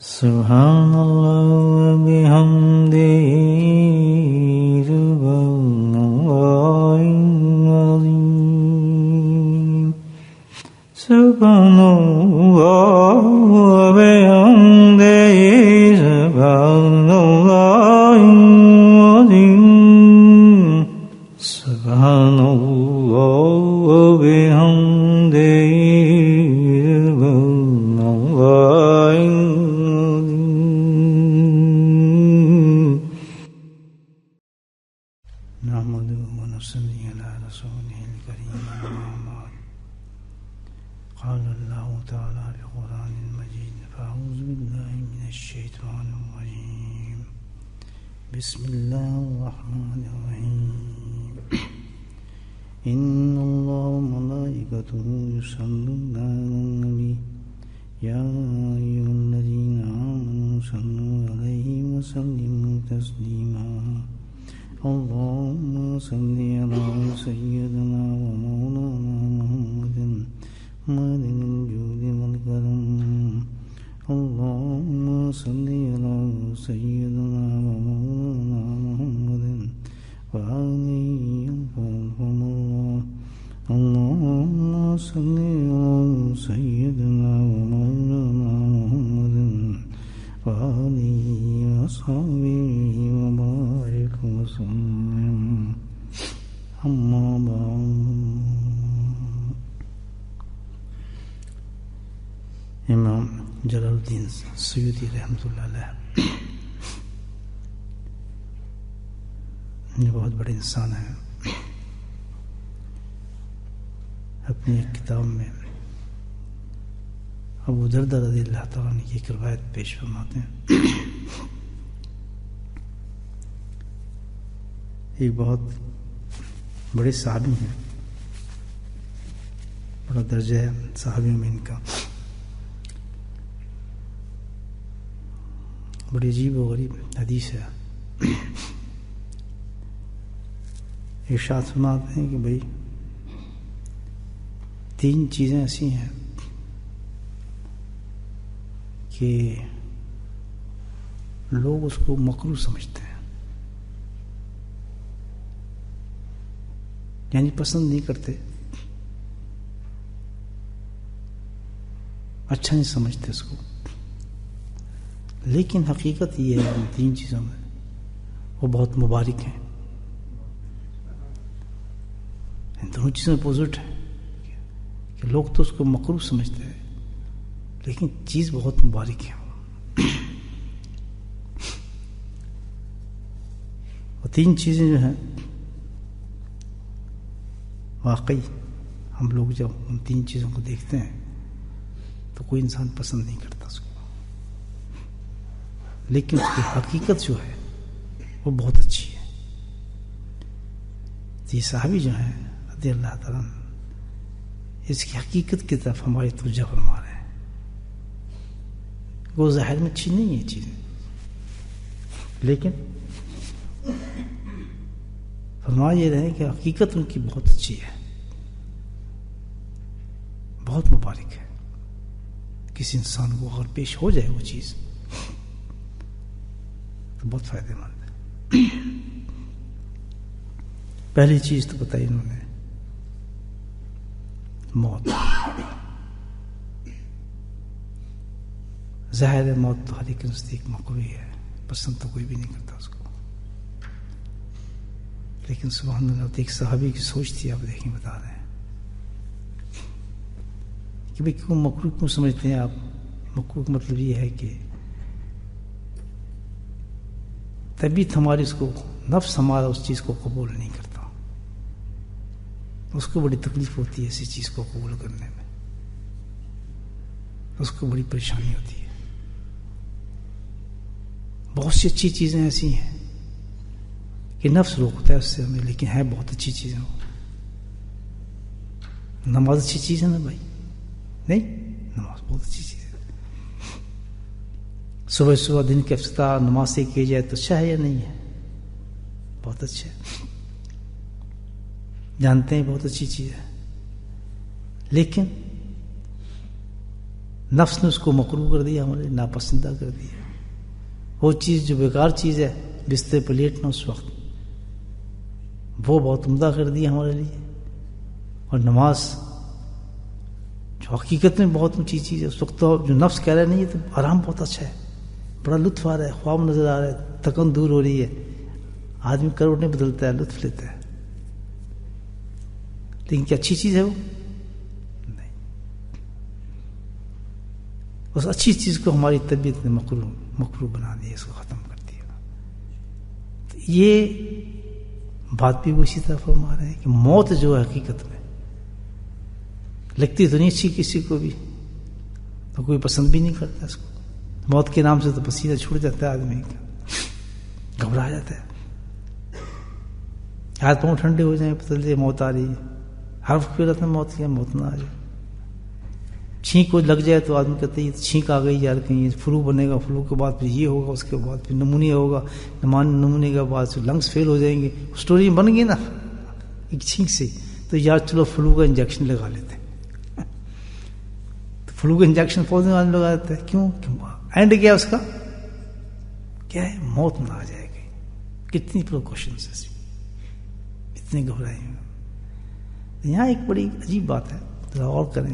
Subhanallah wa bihamdihi subhanallahil azim. Subhanallah wa bihamdihi subhanallahil azim. Subhanallah wa bihamdihi بسم الله الرحمن الرحيم إن الله وملائكته يصلون على النبي يا أيها الذين آمنوا صلوا عليه وسلموا تسليما اللهم صل على سيدنا ومولانا محمد مالك الجود والكرم اللهم صل على سيدنا ومولانا محمد وآله وصحبه الله اللهم صل على سيدنا ومولانا محمد وآله وصحبه وبارك وسلم أما بعد امام جلال الدین سیوطی رحمۃ اللہ علیہ یہ بہت بڑے انسان ہیں. اپنی ایک کتاب میں ابو دردہ رضی اللہ تعالیٰ عنہ کی ایک روایت پیش فرماتے ہیں. ایک بہت بڑے صحابی ہیں, بڑا درجہ ہے صحابیوں میں ان کا. بڑی عجیب و غریب حدیث ہے. ارشاد فرماتے ہیں کہ بھائی 3 چیزیں ایسی ہیں کہ لوگ اس کو مکروہ سمجھتے ہیں, یعنی پسند نہیں کرتے, اچھا نہیں سمجھتے اس کو. لیکن حقیقت یہ ہے ان 3 چیزوں میں وہ بہت مبارک ہیں. ان دونوں چیزوں اپوزٹ ہیں کہ لوگ تو اس کو مکروہ سمجھتے ہیں لیکن چیز بہت مبارک ہے. وہ 3 چیزیں جو ہیں واقعی ہم لوگ جب ان 3 چیزوں کو دیکھتے ہیں تو کوئی انسان پسند نہیں کرتا اس کو, لیکن اس کی حقیقت جو ہے وہ بہت اچھی ہے. یہ صحابی جو ہیں رضی اللہ تعالیٰ اس کی حقیقت کی طرف ہماری توجہ فرما رہے ہیں. وہ ظاہر میں اچھی نہیں ہے چیزیں, لیکن فرما یہ رہے کہ حقیقت ان کی بہت اچھی ہے, بہت مبارک ہے. کسی انسان کو اگر پیش ہو جائے وہ چیز بہت فائدہ مند ہے. پہلی چیز تو بتائی انہوں نے موت. ظاہر ہے موت تو ہر ایک نزدیک مکروہ ہے, پسند تو کوئی بھی نہیں کرتا اس کو. لیکن سبحان اللہ ایک صحابی کی سوچ تھی, آپ دیکھیں بتا رہے ہیں کہ بھئی کیوں مکروہ کیوں سمجھتے ہیں آپ. مکروہ کا مطلب یہ ہے کہ طبیعت ہماری اس کو, نفس ہمارا اس چیز کو قبول نہیں کرتا, اس کو بڑی تکلیف ہوتی ہے اسی چیز کو قبول کرنے میں, اس کو بڑی پریشانی ہوتی ہے. بہت سی اچھی چیزیں ایسی ہیں کہ نفس روکتا ہے اس سے ہمیں, لیکن ہے بہت اچھی چیزیں. نماز اچھی چیز ہے نا بھائی, نہیں نماز بہت اچھی چیز ہے. صبح صبح دن کے افتتاح نماز سے کی جائے تو اچھا ہے یا نہیں ہے؟ بہت اچھا ہے, جانتے ہیں بہت اچھی چیز ہے. لیکن نفس نے اس کو مکروہ کر دیا، ہمارے ناپسندہ کر دیا. وہ چیز جو بیکار چیز ہے، بستر پہ لیٹنا اس وقت، وہ بہت عمدہ کر دیا ہمارے لیے. اور نماز جو حقیقت میں بہت اونچی چیز ہے، اس وقت تو جو نفس کہہ رہا ہے نہیں یہ تو آرام بہت اچھا ہے، بڑا لطف آ رہا ہے، خواب نظر آ رہا ہے، تھکن دور ہو رہی ہے، آدمی کروٹ نہیں بدلتا ہے، لطف لیتا ہے. لیکن کیا اچھی چیز ہے وہ؟ نہیں. اس اچھی چیز کو ہماری طبیعت نے مکروہ بنا دیا، اس کو ختم کر دیا. یہ بات بھی وہ اسی طرح فرما رہے ہیں کہ موت جو ہے حقیقت میں لگتی تو نہیں اچھی کسی کو بھی، تو کوئی پسند بھی نہیں کرتا اس کو. موت کے نام سے تو پسینہ چھوٹ جاتا ہے آدمی کا، گھبرا جاتا ہے، ہاتھ پاؤں ٹھنڈے ہو جائیں، پتہ چلے موت آ رہی ہے. ہر وقت پہ رہتا ہے موت کیا، موت نہ آ جائے. چھینک کو لگ جائے تو آدمی کہتے ہیں چھینک آ گئی یار، کہیں فلو بنے گا، فلو کے بعد پھر یہ ہوگا، اس کے بعد پھر نمونیا ہوگا، نمونے کے بعد پھر لنگس فیل ہو جائیں گے. اسٹوری بن گئی نا ایک چھینک سے، تو یار چلو فلو کا انجیکشن لگا لیتے ہیں. تو فلو کا انجیکشن فوراً آدمی لگا دیتا ہے. کیوں؟ اینڈ کیا اس کا کیا ہے؟ موت نہ آ جائے گی. کتنی پریکاشنز ہے، اتنے گھبرائے ہیں. یہاں ایک بڑی عجیب بات ہے، ذرا غور کریں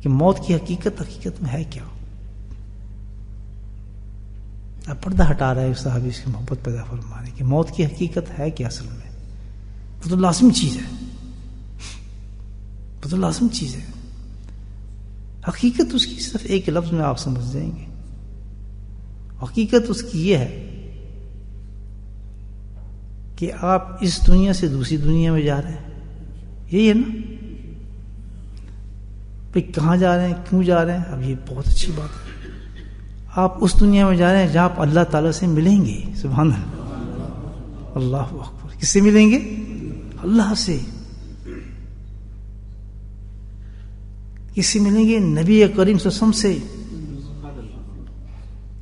کہ موت کی حقیقت میں ہے کیا. اب پردہ ہٹا رہا ہے صاحب اس کی محبت پیدا فرمانے کہ موت کی حقیقت ہے کیا. اصل میں وہ تو لازمی چیز ہے، وہ تو لازمی چیز ہے. حقیقت اس کی صرف ایک لفظ میں آپ سمجھ جائیں گے. حقیقت اس کی یہ ہے کہ آپ اس دنیا سے دوسری دنیا میں جا رہے ہیں. یہی ہے نا بھئی، کہاں جا رہے ہیں، کیوں جا رہے ہیں؟ اب یہ بہت اچھی بات ہے. آپ اس دنیا میں جا رہے ہیں جہاں آپ اللہ تعالیٰ سے ملیں گے. سبحان اللہ، اللہ اکبر. کس سے ملیں گے؟ اللہ سے. کس سے ملیں گے؟ نبی کریم صلی اللہ علیہ وسلم سے.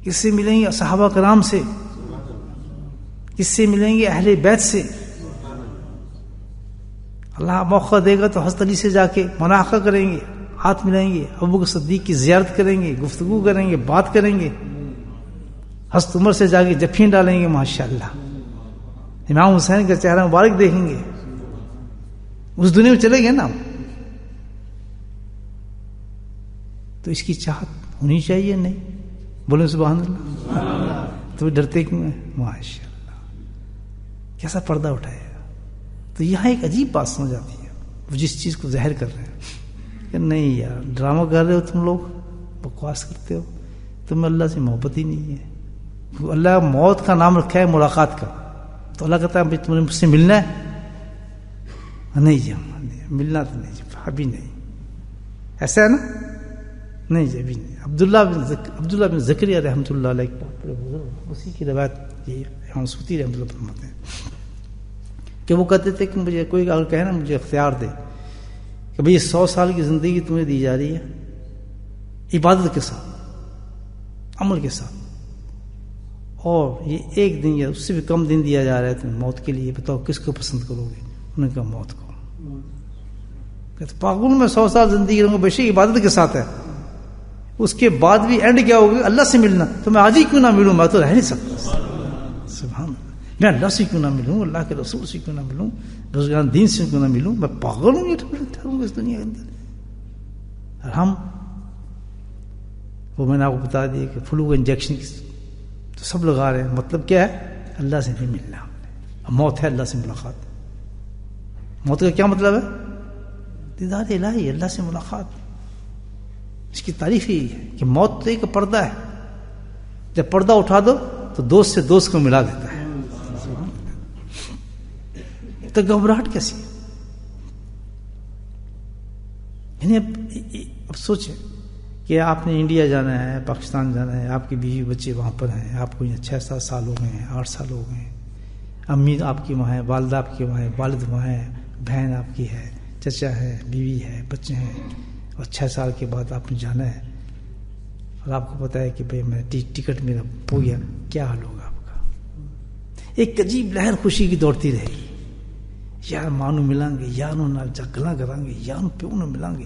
کس سے ملیں گے؟ صحابہ کرام سے. کس سے ملیں گے؟ اہل بیت سے. اللہ موقع دے گا تو حضرت علی سے جا کے مناقہ کریں گے، ہاتھ ملائیں گے، ابو بکر صدیق کی زیارت کریں گے، گفتگو کریں گے، بات کریں گے. حضرت عمر سے جا کے جفیں ڈالیں گے. ماشاءاللہ امام حسین کا چہرہ مبارک دیکھیں گے. اس دنیا میں چلے گئے نا. تو اس کی چاہت ہونی چاہیے. نہیں بولے سبحان اللہ. تو ڈرتے کیوں ہیں؟ ماشاءاللہ کیسا پردہ اٹھایا. تو یہاں ایک عجیب بات سمجھ آتی ہے. وہ جس چیز کو ظاہر کر رہے ہیں کہ نہیں یار ڈرامہ کر رہے ہو تم لوگ، بکواس کرتے ہو، تمہیں اللہ سے محبت ہی نہیں ہے. اللہ موت کا نام رکھا ہے ملاقات کا، تو اللہ کہتا ہے تم نے مجھ سے ملنا ہے؟ نہیں جی ملنا تو نہیں جی، ابھی نہیں. ایسا ہے نا؟ نہیں جی ابھی نہیں. عبداللہ بن زکریا رحمۃ اللہ علیہ بہت بڑے بزرگ، اسی کی روایت یہ امام سوتی رحمۃ اللہ فرماتے ہیں کہ وہ کہتے تھے کہ مجھے کوئی اگر کہے نا مجھے اختیار دے کہ بھئی 100 سال کی زندگی تمہیں دی جا رہی ہے عبادت کے ساتھ، عمل کے ساتھ، اور یہ ایک دن یا اس سے بھی کم دن دیا جا رہا ہے تمہیں موت کے لیے، بتاؤ کس کو پسند کرو گے؟ انہوں نے کہا موت کو. کہتے پاگل میں 100 سال زندگی رہوں گا، بے شک عبادت کے ساتھ ہے، اس کے بعد بھی اینڈ کیا ہوگا؟ اللہ سے ملنا. تو میں آج ہی کیوں نہ ملوں، میں تو رہ نہیں سکتا. سبحان اللہ، میں اللہ سے کیوں نہ ملوں، اللہ کے رسول سے کیوں نہ ملوں، بزرگان دین سے کیوں نہ ملوں؟ میں پاگل ہوں یہ ٹھہروں گا اس دنیا کے اندر. اور ہم وہ میں نے آپ کو بتا دیا کہ فلو کا انجیکشن تو سب لگا رہے ہیں. مطلب کیا ہے؟ اللہ سے نہیں ملنا. موت ہے اللہ سے ملاقات. موت کا کیا مطلب ہے؟ دیدار الہی، اللہ سے ملاقات. اس کی تعریف یہی ہے کہ موت تو ایک پردہ ہے، جب پردہ اٹھا دو تو دوست سے دوست کو ملا دیتا ہے. تو گھبراہٹ کیسی ہے؟ یعنی اب سوچیں کہ آپ نے انڈیا جانا ہے، پاکستان جانا ہے، آپ کی بیوی بچے وہاں پر ہیں، آپ کو 6-7 سال ہو گئے ہیں، 8 سال ہو گئے ہیں، امی آپ کی وہاں ہے، والدہ آپ کی وہاں ہے، والد وہاں ہے، بہن آپ کی ہے، چچا ہے، بیوی ہے، بچے ہیں، اور 6 سال کے بعد آپ نے جانا ہے، اور آپ کو پتا ہے کہ بھئی میں ٹکٹ میرا ہو گیا. کیا حال ہوگا آپ کا؟ ایک عجیب لہر خوشی کی دوڑتی رہے گی. یار ماں نو ملیں گے، یار نال گلاں کراں گے، یار پیو نو ملیں گے،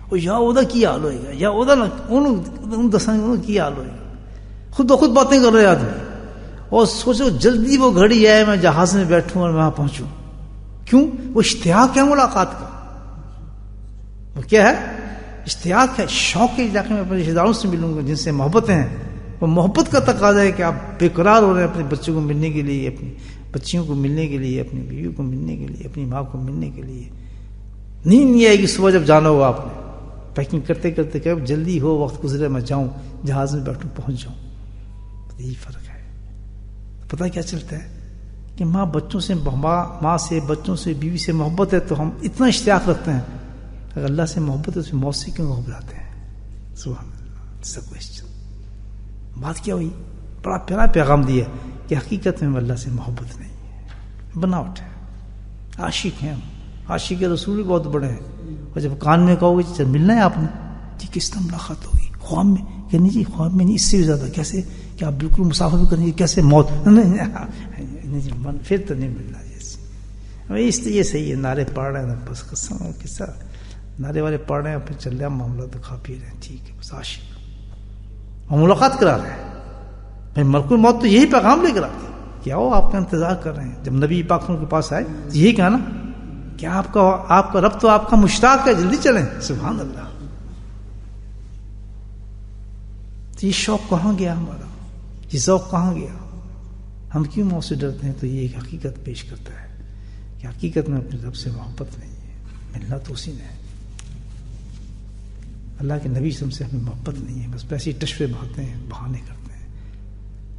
اور یا ادھر کی حال ہوئے گا, یا ادھر ان دساں کی حال ہوئے گا. خود بخود باتیں کر رہے آدمی, اور سوچو جلدی وہ گھڑی آئے میں جہاز میں بیٹھوں اور وہاں پہنچوں. کیوں؟ وہ اشتیاق ہے ملاقات کا. وہ کیا ہے؟ اشتیاق ہے, شوق کے علاقے میں اپنے رشتے داروں سے ملوں گا جن سے محبتیں ہیں. وہ محبت کا تقاضا ہے کہ آپ بے قرار ہو رہے ہیں اپنے بچوں کو ملنے کے لیے, اپنی بچیوں کو ملنے کے لیے, اپنی بیوی کو ملنے کے لیے, اپنی ماں کو ملنے کے لیے. نیند نہیں آئے گی صبح جب جانا ہوگا آپ نے, پیکنگ کرتے کرتے کہ جلدی ہو, وقت گزرے, میں جاؤں جہاز میں بیٹھوں پہنچ جاؤں. یہی فرق ہے. پتہ کیا چلتا ہے کہ ماں سے بچوں سے بیوی سے محبت ہے تو ہم اتنا اشتیاق رکھتے ہیں. اگر اللہ سے محبت ہے تو موت سے کیوں گھبراتے ہیں؟ سبحان اللہ. سب کوشچن بات کیا ہوئی؟ بڑا پیارا پیغام دیا کہ حقیقت میں اللہ سے محبت نہیں ہے, بناوٹ ہے. عاشق ہیں ہم, عاشق رسول بھی بہت بڑے ہیں. اور جب کان میں کہو گے چل ملنا ہے آپ نے, جی کس طرح ملاقات ہوگی؟ خواب میں کہ نہیں جی, خواب میں نہیں, اس سے بھی زیادہ. کیسے کہ آپ بالکل مسافر بھی کریں گے, کیسے موت؟ نہیں, پھر تو نہیں ملنا. جیسے اس لیے صحیح ہے, نعرے پڑھ رہے ہیں بس, قسم قصہ نعرے والے پڑھ رہے ہیں, پھر چل رہا معاملہ تو کھا پی رہے ہیں, ٹھیک ہے بس. عاشق اور ملاقات کرا رہے ہیں. بھائی ملک الموت تو یہی پیغام لے کر آتے ہیں کہ آؤ آپ کا انتظار کر رہے ہیں. جب نبی پاک کے پاس آئے تو یہی کہا نا کہ آپ کا رب تو آپ کا مشتاق ہے, جلدی چلیں. سبحان اللہ. یہ شوق کہاں گیا ہمارا, یہ ذوق کہاں گیا؟ ہم کیوں موت سے ڈرتے ہیں؟ تو یہ ایک حقیقت پیش کرتا ہے کہ حقیقت میں اپنے رب سے محبت نہیں ہے, ملنا تو اسی نے ہے. اللہ کے نبی سے ہمیں محبت نہیں ہے, بس ویسے ہی ٹشوے بہاتے ہیں, بہانے کرتے ہیں.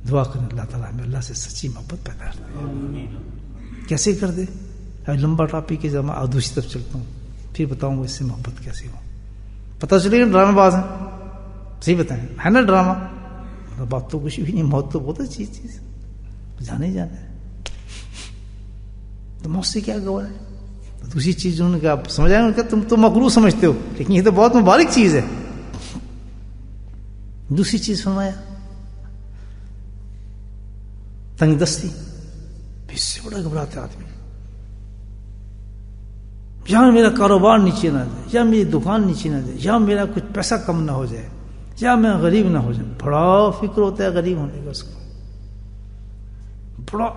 دعا کریں اللہ تعالیٰ ہمیں اللہ سے سچی محبت پیدا کر دے. کیسے کر دے؟ ابھی لمبا ٹاپک ہے, جب میں دوسری طرف چلتا ہوں پھر بتاؤں گا اس سے محبت کیسے ہو. پتہ چلے گا ڈرامے باز ہیں, صحیح بتائیں, ہے نا ڈرامہ؟ بات تو کچھ بھی نہیں, موت تو بہت اچھی چیز, جانے جانا ہے. تو موت سے کیا گوارا ہے؟ دوسری چیز انہوں نے کہا, سمجھ آئے, انہوں نے کہا تم تو مکروہ سمجھتے ہو, لیکن یہ تو بہت مبارک چیز ہے. دوسری چیز فرمایا تنگ دستی. اس سے بڑا گھبراتا آدمی, یا میرا کاروبار نیچے نہ جائے, یا میری دکان نیچے نہ جائے, یا میرا کچھ پیسہ کم نہ ہو جائے, یا میں غریب نہ ہو جاؤں. بڑا فکر ہوتا ہے غریب ہونے کا اس کو, بڑا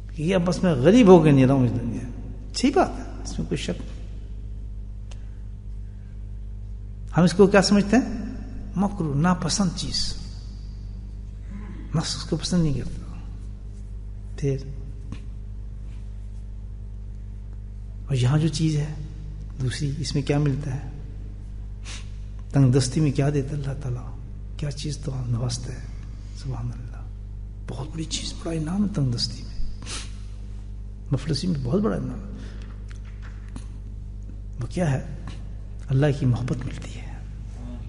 کہ بس میں غریب ہو کے نہیں رہا ہوں اس دنیا. صحیح بات ہے, اس میں کوئی شک نہیں. ہم اس کو کیا سمجھتے ہیں؟ مکروہ, ناپسند چیز. نفس اس کو پسند نہیں کرتا. پھر اور یہاں جو چیز ہے دوسری, اس میں کیا ملتا ہے؟ تنگ دستی میں کیا دیتا اللہ تعالیٰ؟ کیا چیز تو نوازتا ہے. سبحان اللہ. بہت بڑی چیز, بڑا انعام ہے تنگ دستی میں, مفلسی میں بہت بڑا انعام ہے. وہ کیا ہے؟ اللہ کی محبت ملتی ہے.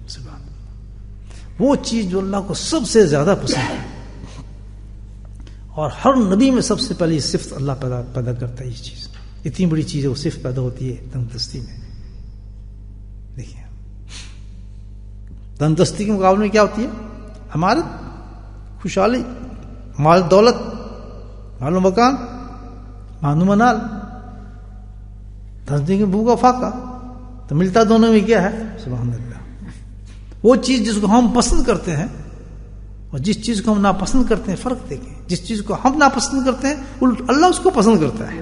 سبحان اللہ. وہ چیز جو اللہ کو سب سے زیادہ پسند ہے, اور ہر نبی میں سب سے پہلے یہ صفت اللہ پیدا کرتا ہے. یہ چیز اتنی بڑی چیز ہے, وہ صفت پیدا ہوتی ہے تنگ دستی میں. دیکھیں, تنگ دستی کے مقابلے میں کیا ہوتی ہے؟ ہمارا خوشحالی, مال دولت, مال و مکان, مان و منال. دس دن کے بھوکا فاقہ, تو ملتا دونوں میں کیا ہے؟ سبحان اللہ. وہ چیز جس کو ہم پسند کرتے ہیں اور جس چیز کو ہم ناپسند کرتے ہیں, فرق دیکھیں. جس چیز کو ہم ناپسند کرتے ہیں اللہ اس کو پسند کرتا ہے.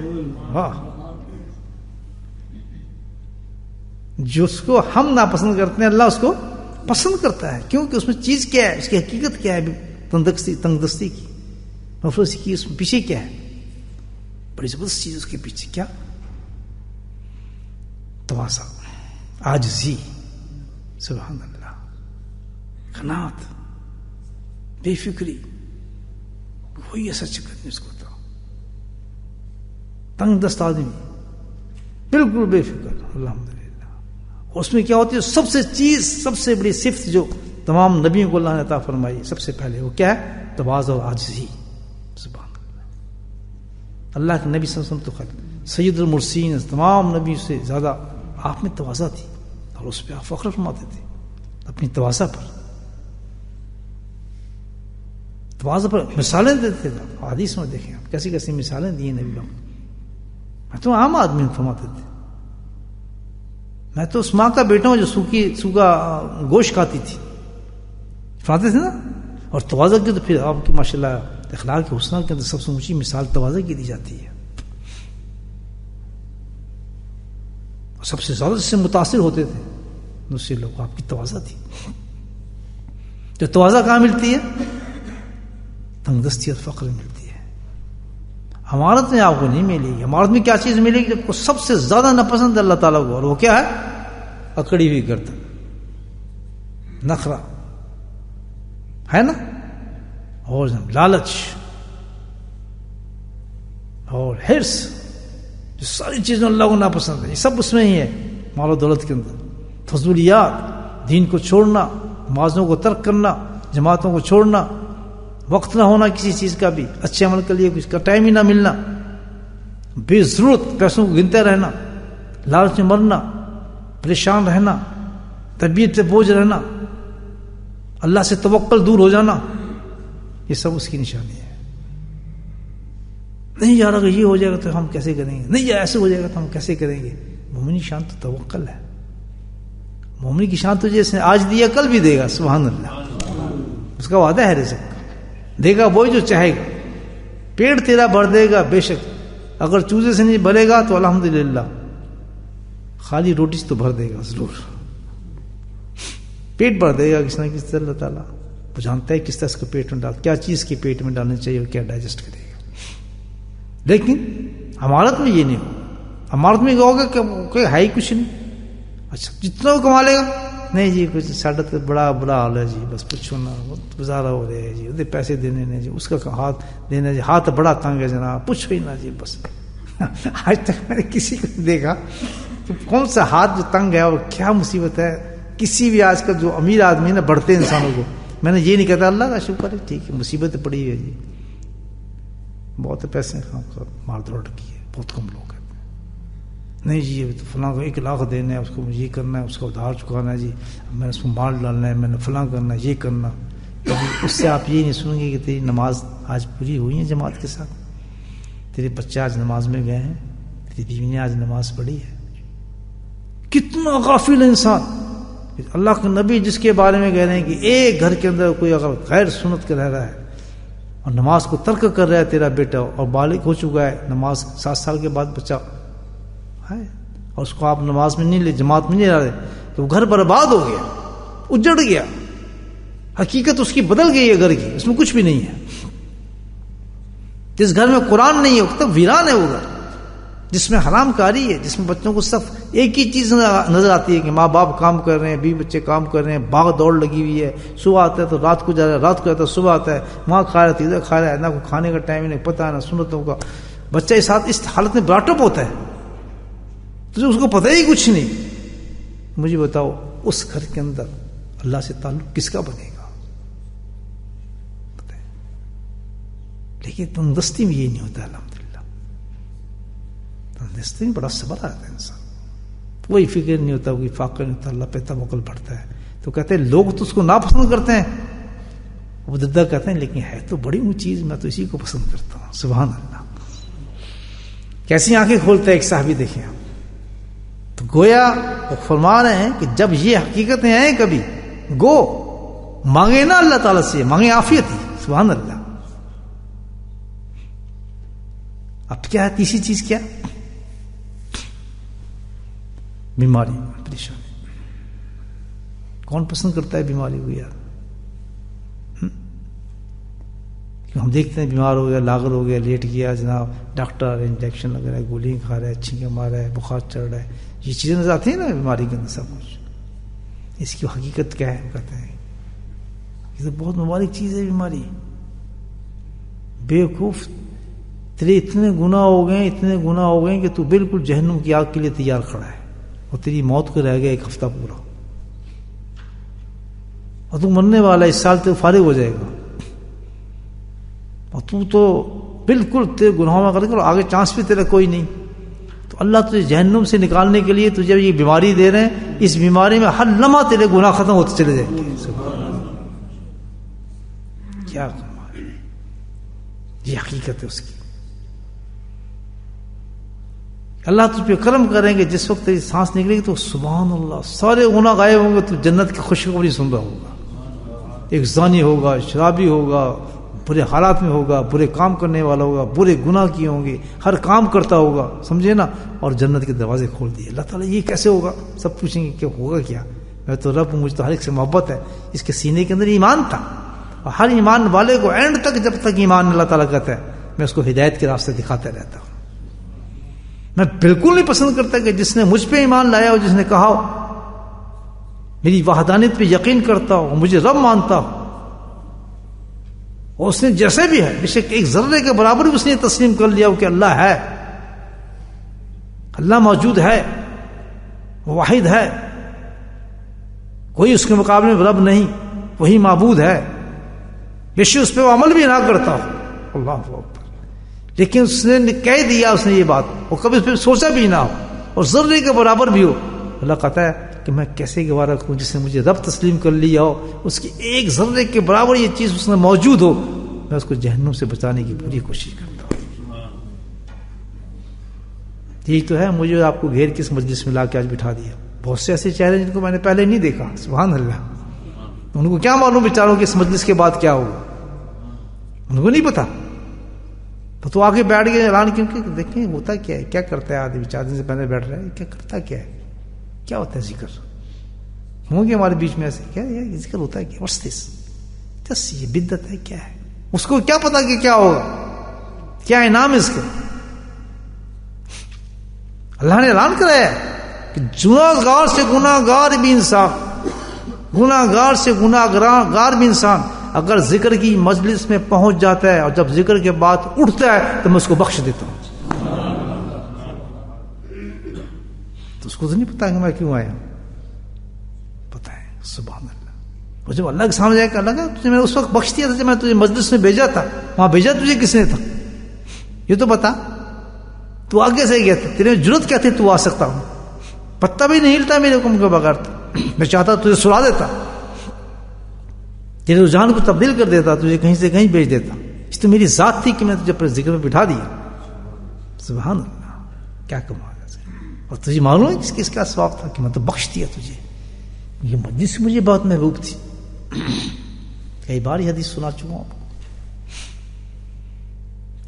واہ. جس کو ہم ناپسند کرتے ہیں اللہ اس کو پسند کرتا ہے. کیونکہ اس میں چیز کیا ہے, اس کی حقیقت کیا ہے؟ تنگ دستی کی, مفلسی کی, اس میں پیچھے کیا ہے؟ بڑی زبردست چیز اس کے پیچھے کیا؟ تواضع, عاجزی. سبحان اللہ. قناعت, بے فکری. کوئی ایسا چکر نہیں اس کو تھا. تنگ دست آدمی, بالکل بے فکر. الحمدللہ. اس میں کیا ہوتی ہے؟ سب سے چیز, سب سے بڑی صفت جو تمام نبیوں کو اللہ نے عطا فرمائی سب سے پہلے, وہ کیا ہے؟ تواضع اور عاجزی. سبحان اللہ. اللہ کے نبی صلی اللہ علیہ وسلم تو سید المرسلین, تمام نبیوں سے زیادہ آپ میں تواضع تھی, اور اس پہ آپ فخر فرماتے تھے اپنی تواضع پر. تواضع پر مثالیں دیتے تھے. حدیث میں دیکھیں آپ کیسی کیسی مثالیں دی ہیں نبی. میں تو عام آدمی فرماتے تھے, میں تو اس ماں کا بیٹا ہوں جو سوکھا گوشت کھاتی تھی، فرماتے تھے نا. اور تواضع کی تو پھر آپ کی ماشاءاللہ اخلاق کے حسن کے اندر سب سے اونچی مثال تواضع کی دی جاتی ہے. سب سے زیادہ اس سے متاثر ہوتے تھے دوسرے لوگ، آپ کی تواضع تھی. جو تواضع کہاں ملتی ہے؟ تنگ دستی اور فقر ملتی ہے. عمارت میں آپ کو نہیں ملے گی. عمارت میں کیا چیز ملے گی؟ جب کو سب سے زیادہ ناپسند ہے اللہ تعالیٰ کو، اور وہ کیا ہے؟ اکڑی ہوئی گردن، نخرہ ہے نا، اور لالچ اور حرص، جو ساری چیزیں اللہ کو ناپسند ہے، یہ سب اس میں ہی ہے. مال و دولت کے اندر فضولیات، دین کو چھوڑنا، نمازوں کو ترک کرنا، جماعتوں کو چھوڑنا، وقت نہ ہونا کسی چیز کا بھی، اچھے عمل کے لیے کچھ کا ٹائم ہی نہ ملنا، بے ضرورت پیسوں کو گنتے رہنا، لالچ میں مرنا، پریشان رہنا، طبیعت پہ بوجھ رہنا، اللہ سے توکل دور ہو جانا، یہ سب اس کی نشانی ہے. نہیں یار اگر یہ ہو جائے گا تو ہم کیسے کریں گے، نہیں یار ایسے ہو جائے گا تو ہم کیسے کریں گے. مومنی شان تو توکل ہے. مومنی کی شان تو جیسے آج دیا کل بھی دے گا، سبحان اللہ. اس کا وعدہ ہے رزق کا، دے گا وہی جو چاہے گا. پیٹ تیرا بھر دے گا بے شک، اگر چوزے سے نہیں بھرے گا تو الحمدللہ خالی روٹی سے تو بھر دے گا ضرور. پیٹ بھر دے گا کس نہ کس طرح. اللہ تعالیٰ وہ جانتا ہے کس طرح اس کو پیٹ میں ڈال، کیا چیز کے پیٹ میں ڈالنی چاہیے اور کیا ڈائجسٹ کرے گا. لیکن عمارت میں یہ نہیں ہو. عمارت میں کہو گے کہ ہے ہی کچھ نہیں. اچھا جتنا وہ کما لے گا، نہیں جی کچھ ساڈا تو بڑا برا حال ہے جی، بس پوچھو نا، گزارا ہو رہے ہے جی، ادھر پیسے دینے نے جی، اس کا ہاتھ دینا جی، ہاتھ بڑا تنگ ہے جناب، پوچھو ہی نا جی. بس آج تک میں نے کسی کو دیکھا تو کون سا ہاتھ جو تنگ ہے اور کیا مصیبت ہے. کسی بھی آج کل جو امیر آدمی نا بڑھتے انسانوں کو، میں نے یہ نہیں کہتا اللہ کا شکر ہے ٹھیک ہے، مصیبت پڑی ہے جی، بہت پیسے مار دوڑ کی ہے، بہت کم لوگ ہیں. نہیں جی ابھی تو فلاں کو 1 لاکھ دینا ہے، اس کو یہ کرنا ہے، اس کو ادھار چکانا ہے جی، میں نے اس کو مال ڈالنا ہے، میں نے فلاں کرنا ہے، یہ کرنا. اس سے آپ یہ نہیں سنیں گے کہ تیری نماز آج پوری ہوئی ہے جماعت کے ساتھ، تیرے بچے آج نماز میں گئے ہیں، تیری بیوی نے آج نماز پڑھی ہے. کتنا غافل انسان. اللہ کے نبی جس کے بارے میں کہہ رہے ہیں کہ ایک گھر کے اندر کوئی اگر غیر سنت کا رہ رہا ہے اور نماز کو ترک کر رہا ہے تیرا بیٹا، اور بالغ ہو چکا ہے، نماز 7 سال کے بعد بچہ ہے، اور اس کو آپ نماز میں نہیں لے، جماعت میں نہیں لا رہے، تو وہ گھر برباد ہو گیا، اجڑ گیا. حقیقت اس کی بدل گئی ہے گھر کی، اس میں کچھ بھی نہیں ہے. جس گھر میں قرآن نہیں ہے وہ تب ویران ہے. وہ گھر جس میں حرام کاری ہے، جس میں بچوں کو صرف ایک ہی چیز نظر آتی ہے کہ ماں باپ کام کر رہے ہیں، بیوی بچے کام کر رہے ہیں، بھاگ دوڑ لگی ہوئی ہے، صبح آتا ہے تو رات کو جا رہا ہے، رات کو آتا ہے صبح آتا ہے، وہاں کھا رہا ہے ادھر کھا رہا ہے، نہ کوئی کھانے کا ٹائم نہیں پتہ ہے، نہ سنتوں کا. بچہ اس حالت میں براٹ اپ ہوتا ہے تو اس کو پتہ ہی کچھ نہیں. مجھے بتاؤ اس گھر کے اندر اللہ سے تعلق کس کا بنے گا؟ لیکن تندرستی میں یہ نہیں ہوتا. الحمدللہ تندرستی میں بڑا صبر آتا ہے انسان، کوئی فکر نہیں ہوتا، کوئی فاقہ نہیں ہوتا، اللہ پہ توکل بڑھتا ہے. تو کہتے ہیں لوگ تو اس کو ناپسند کرتے ہیں، وہ ددا کہتے ہیں لیکن ہے تو بڑی اونچی چیز، میں تو اسی کو پسند کرتا ہوں. سبحان اللہ. کیسی آنکھیں کھولتا ہے ایک صحابی، دیکھیں تو گویا وہ فرما رہے ہیں کہ جب یہ حقیقتیں آئیں کبھی گو مانگے نا اللہ تعالیٰ سے، مانگے عافیت ہی. سبحان اللہ. اب کیا ہے تیسری چیز؟ کیا؟ بیماری، پریشانی. کون پسند کرتا ہے بیماری کو یار؟ ہم دیکھتے ہیں بیمار ہو گیا، لاغر ہو گیا، لیٹ گیا جناب، ڈاکٹر انجیکشن لگ رہا ہے، گولیاں کھا رہا ہے، چھینکیں مار رہا ہے، بخار چڑھ رہا ہے، یہ چیزیں نظر آتی ہیں نا بیماری کے اندر سب کچھ. اس کی حقیقت کیا ہے؟ کہتے ہیں یہ تو بہت مبارک چیز ہے بیماری. بیوقوف تیرے اتنے گناہ ہو گئے کہ تو بالکل جہنم کی آگ کے لیے تیار کھڑا ہے، اور تیری موت کو رہ گیا 1 ہفتہ پورا، اور تو مرنے والا ہے، اس سال تو فارغ ہو جائے گا، اور تو بالکل تیرے گناہوں میں غرق، اور آگے چانس بھی تیرا کوئی نہیں. تو اللہ تجھے جہنم سے نکالنے کے لیے تجھے یہ بیماری دے رہے ہیں. اس بیماری میں ہر لمحہ تیرے گناہ ختم ہوتے چلے جائیں گے. کیا یہ حقیقت ہے اس کی. اللہ تجھ پہ کرم کریں گے. جس وقت تیری سانس نکلے گی تو سبحان اللہ سارے گناہ غائب ہوں گے, تو جنت کی خوشخبری سن رہا ہوگا. ایک زانی ہوگا, شرابی ہوگا, برے حالات میں ہوگا, برے کام کرنے والا ہوگا, برے گناہ کیے ہوں گے, ہر کام کرتا ہوگا, سمجھے نا, اور جنت کے دروازے کھول دیے. اللہ تعالیٰ یہ کیسے ہوگا؟ سب پوچھیں گے کہ ہوگا کیا؟ میں تو رب ہوں, مجھے تو ہر ایک سے محبت ہے. اس کے سینے کے اندر ایمان تھا, اور ہر ایمان والے کو اینڈ تک جب تک ایمان اللہ تعالیٰ کہتا ہے میں اس کو ہدایت کے راستے دکھاتا رہتا ہوں. میں بالکل نہیں پسند کرتا کہ جس نے مجھ پہ ایمان لایا ہو, جس نے کہا ہو میری وحدانیت پہ یقین کرتا ہو, مجھے رب مانتا ہو, اور اس نے جیسے بھی ہے بے شک ایک ذرے کے برابر بھی اس نے تسلیم کر لیا ہو کہ اللہ ہے, اللہ موجود ہے, واحد ہے, کوئی اس کے مقابلے میں رب نہیں, وہی معبود ہے, بے شک اس پہ وہ عمل بھی نہ کرتا ہو, اللہ اکبر, لیکن اس نے کہہ دیا اس نے یہ بات, اور کبھی اس پہ سوچا بھی نہ ہو, اور ذرے کے برابر بھی ہو. اللہ کہتا ہے کہ میں کیسے گوارا کروں جس نے مجھے رب تسلیم کر لیا ہو, اس کی ایک ذرے کے برابر یہ چیز اس میں موجود ہو, میں اس کو جہنم سے بچانے کی پوری کوشش کرتا ہوں. یہی تو ہے مجھے آپ کو گھیر کے اس مجلس میں لا کے آج بٹھا دیا. بہت سے ایسے چہرے جن کو میں نے پہلے نہیں دیکھا, سبحان اللہ. ان کو کیا معلوم بیچاروں کہ اس مجلس کے بعد کیا ہوگا, ان کو نہیں پتا. تو آگے بیٹھ گئے اعلان, کیونکہ دیکھیں ہوتا کیا ہے, کیا کرتا ہے آدمی 4 دن سے پہلے بیٹھ رہا ہے, کیا کرتا کیا ہے, کیا ہوتا ہے ذکر ہوں گے ہمارے بیچ میں ایسے, کیا ذکر ہوتا ہے, کیا what's this, جس یہ بدعت ہے, کیا ہے, اس کو کیا پتا کہ کیا ہوگا, کیا انعام اس کے. اللہ نے اعلان کرایا کہ گناہ گار سے گناہ گار بھی انسان, گناہ گار سے گناہ گار بھی انسان اگر ذکر کی مجلس میں پہنچ جاتا ہے اور جب ذکر کے بعد اٹھتا ہے تو میں اس کو بخش دیتا ہوں. تو اس کو تو نہیں پتا کہ میں کیوں آیا, پتا ہے, سبحان اللہ. اور جب اللہ کے سامنے جائے کہ اللہ کا تجھے میں نے اس وقت بخش دیا تھا جب میں تجھے مجلس میں بھیجا تھا, وہاں بھیجا تجھے کس نے تھا, یہ تو بتا, تو آگے سے گیا تھا, تیرے ضرورت کیا تھی, تو آ سکتا ہوں, پتا بھی نہیں ہلتا میرے حکم کے بغیر, میں چاہتا تجھے سلا دیتا, تیرے رجحان کو تبدیل کر دیتا, تجھے کہیں سے کہیں بھیج دیتا. اس تو میری ذات تھی کہ میں تجھے اپنے ذکر میں بٹھا دیا. سبحان اللہ, کیا کمال ہے. اور تجھے معلوم ہے کس کس کا ثواب تھا کہ میں تو بخش دیا تجھے. یہ مجلس مجھے بہت محبوب تھی, کئی بار یہ حدیث سنا چکا ہوں.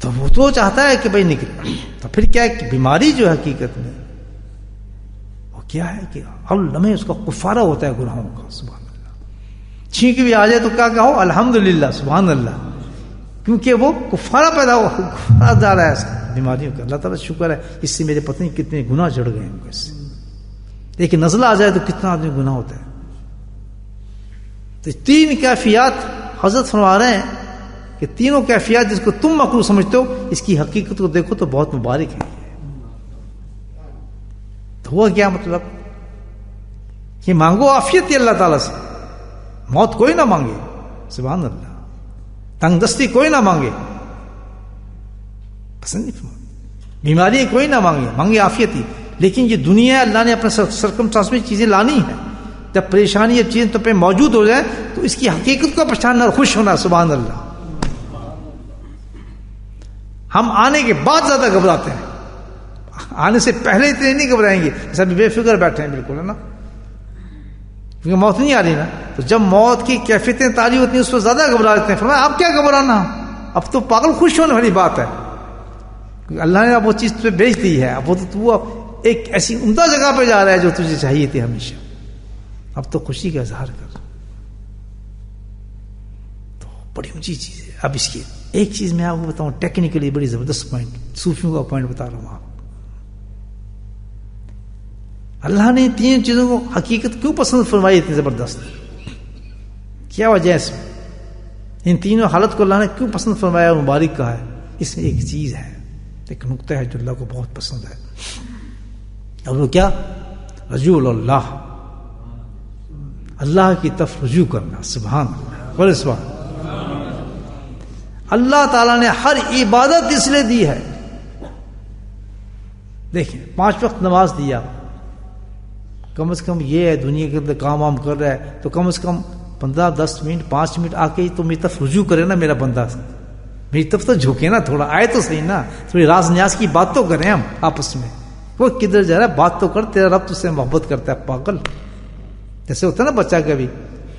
تو وہ تو چاہتا ہے کہ بھائی نکلے, تو پھر کیا ہے کہ بیماری جو ہے حقیقت میں وہ کیا ہے کہ ہر لمحے اس کا کفارہ ہوتا ہے گناہوں کا. سبحان اللہ, چھینک بھی آ جائے تو کیا کہو, الحمدللہ, سبحان اللہ, کیونکہ وہ کفارہ پیدا ہوا, کفارہ دار ہے اس بیماریوں کا. اللہ تعالیٰ شکر ہے, اس سے میرے پتہ نہیں کتنے گناہ جڑ گئے ہیں اس سے. لیکن نزلہ آ جائے تو کتنا آدمی گناہ ہوتا ہے. تو 3 کیفیات حضرت فرما رہے ہیں کہ تینوں کیفیات جس کو تم مکروہ سمجھتے ہو, اس کی حقیقت کو دیکھو تو بہت مبارک ہے. تو ہوا کیا مطلب کہ مانگو عافیت اللہ تعالیٰ سے, موت کوئی نہ مانگے, سبحان اللہ, تنگ دستی کوئی نہ مانگے, پسند نہیں, بیماری کوئی نہ مانگے, مانگے عافیت ہی. لیکن یہ دنیا اللہ نے اپنے سرکمسٹانس میں چیزیں لانی ہیں, جب پریشانی یہ چیز تو پہ موجود ہو جائے تو اس کی حقیقت کو پہچاننا اور خوش ہونا. سبحان اللہ. ہم آنے کے بعد زیادہ گھبراتے ہیں, آنے سے پہلے اتنے نہیں گھبرائیں گے, جیسے ابھی بے فکر بیٹھے ہیں بالکل, ہے نا, کیونکہ موت نہیں آ رہی نا. تو جب موت کی کیفیتیں طاری ہوتی ہیں اس پر زیادہ گھبرا دیتے ہیں. فرمایا اب کیا گھبرانا, اب تو پاگل خوش ہونے والی بات ہے, کیونکہ اللہ نے اب وہ چیز تجھے بھیج دی ہے. اب وہ تو ایک ایسی عمدہ جگہ پہ جا رہا ہے جو تجھے چاہیے تھی ہمیشہ. اب تو خوشی کا اظہار کر, تو بڑی اونچی چیز ہے. اب اس کی ایک چیز میں آپ کو بتاؤں, ٹیکنیکلی بڑی زبردست پوائنٹ, صوفیوں کا پوائنٹ بتا رہا ہوں آپ. اللہ نے 3 چیزوں کو حقیقت کیوں پسند فرمائی اتنی زبردست, کیا وجہ ہے اس میں, ان تینوں حالت کو اللہ نے کیوں پسند فرمایا اور مبارک کہا ہے. اس میں ایک چیز ہے, ایک نقطہ ہے جو اللہ کو بہت پسند ہے, اور وہ کیا, رجوع اللہ, اللہ کی طرف رجوع کرنا. سبحان اللہ, بولے سبحان. اللہ تعالیٰ نے ہر عبادت اس لیے دی ہے, دیکھیں 5 وقت نماز دیا, کم از کم یہ ہے دنیا کے اندر کام وام کر رہا ہے تو کم از کم 15-10 منٹ 5 منٹ آ کے تو میری طرف رجوع کرے نا, میرا بندہ میری طرف تو جھکے نا, تھوڑا آئے تو صحیح نا, تھوڑی راز نیاز کی بات تو کریں ہم آپس میں. وہ کدھر جا رہا ہے؟ بات تو کر، تیرا رب تجھ سے محبت کرتا ہے پاگل. جیسے ہوتا ہے نا بچہ کبھی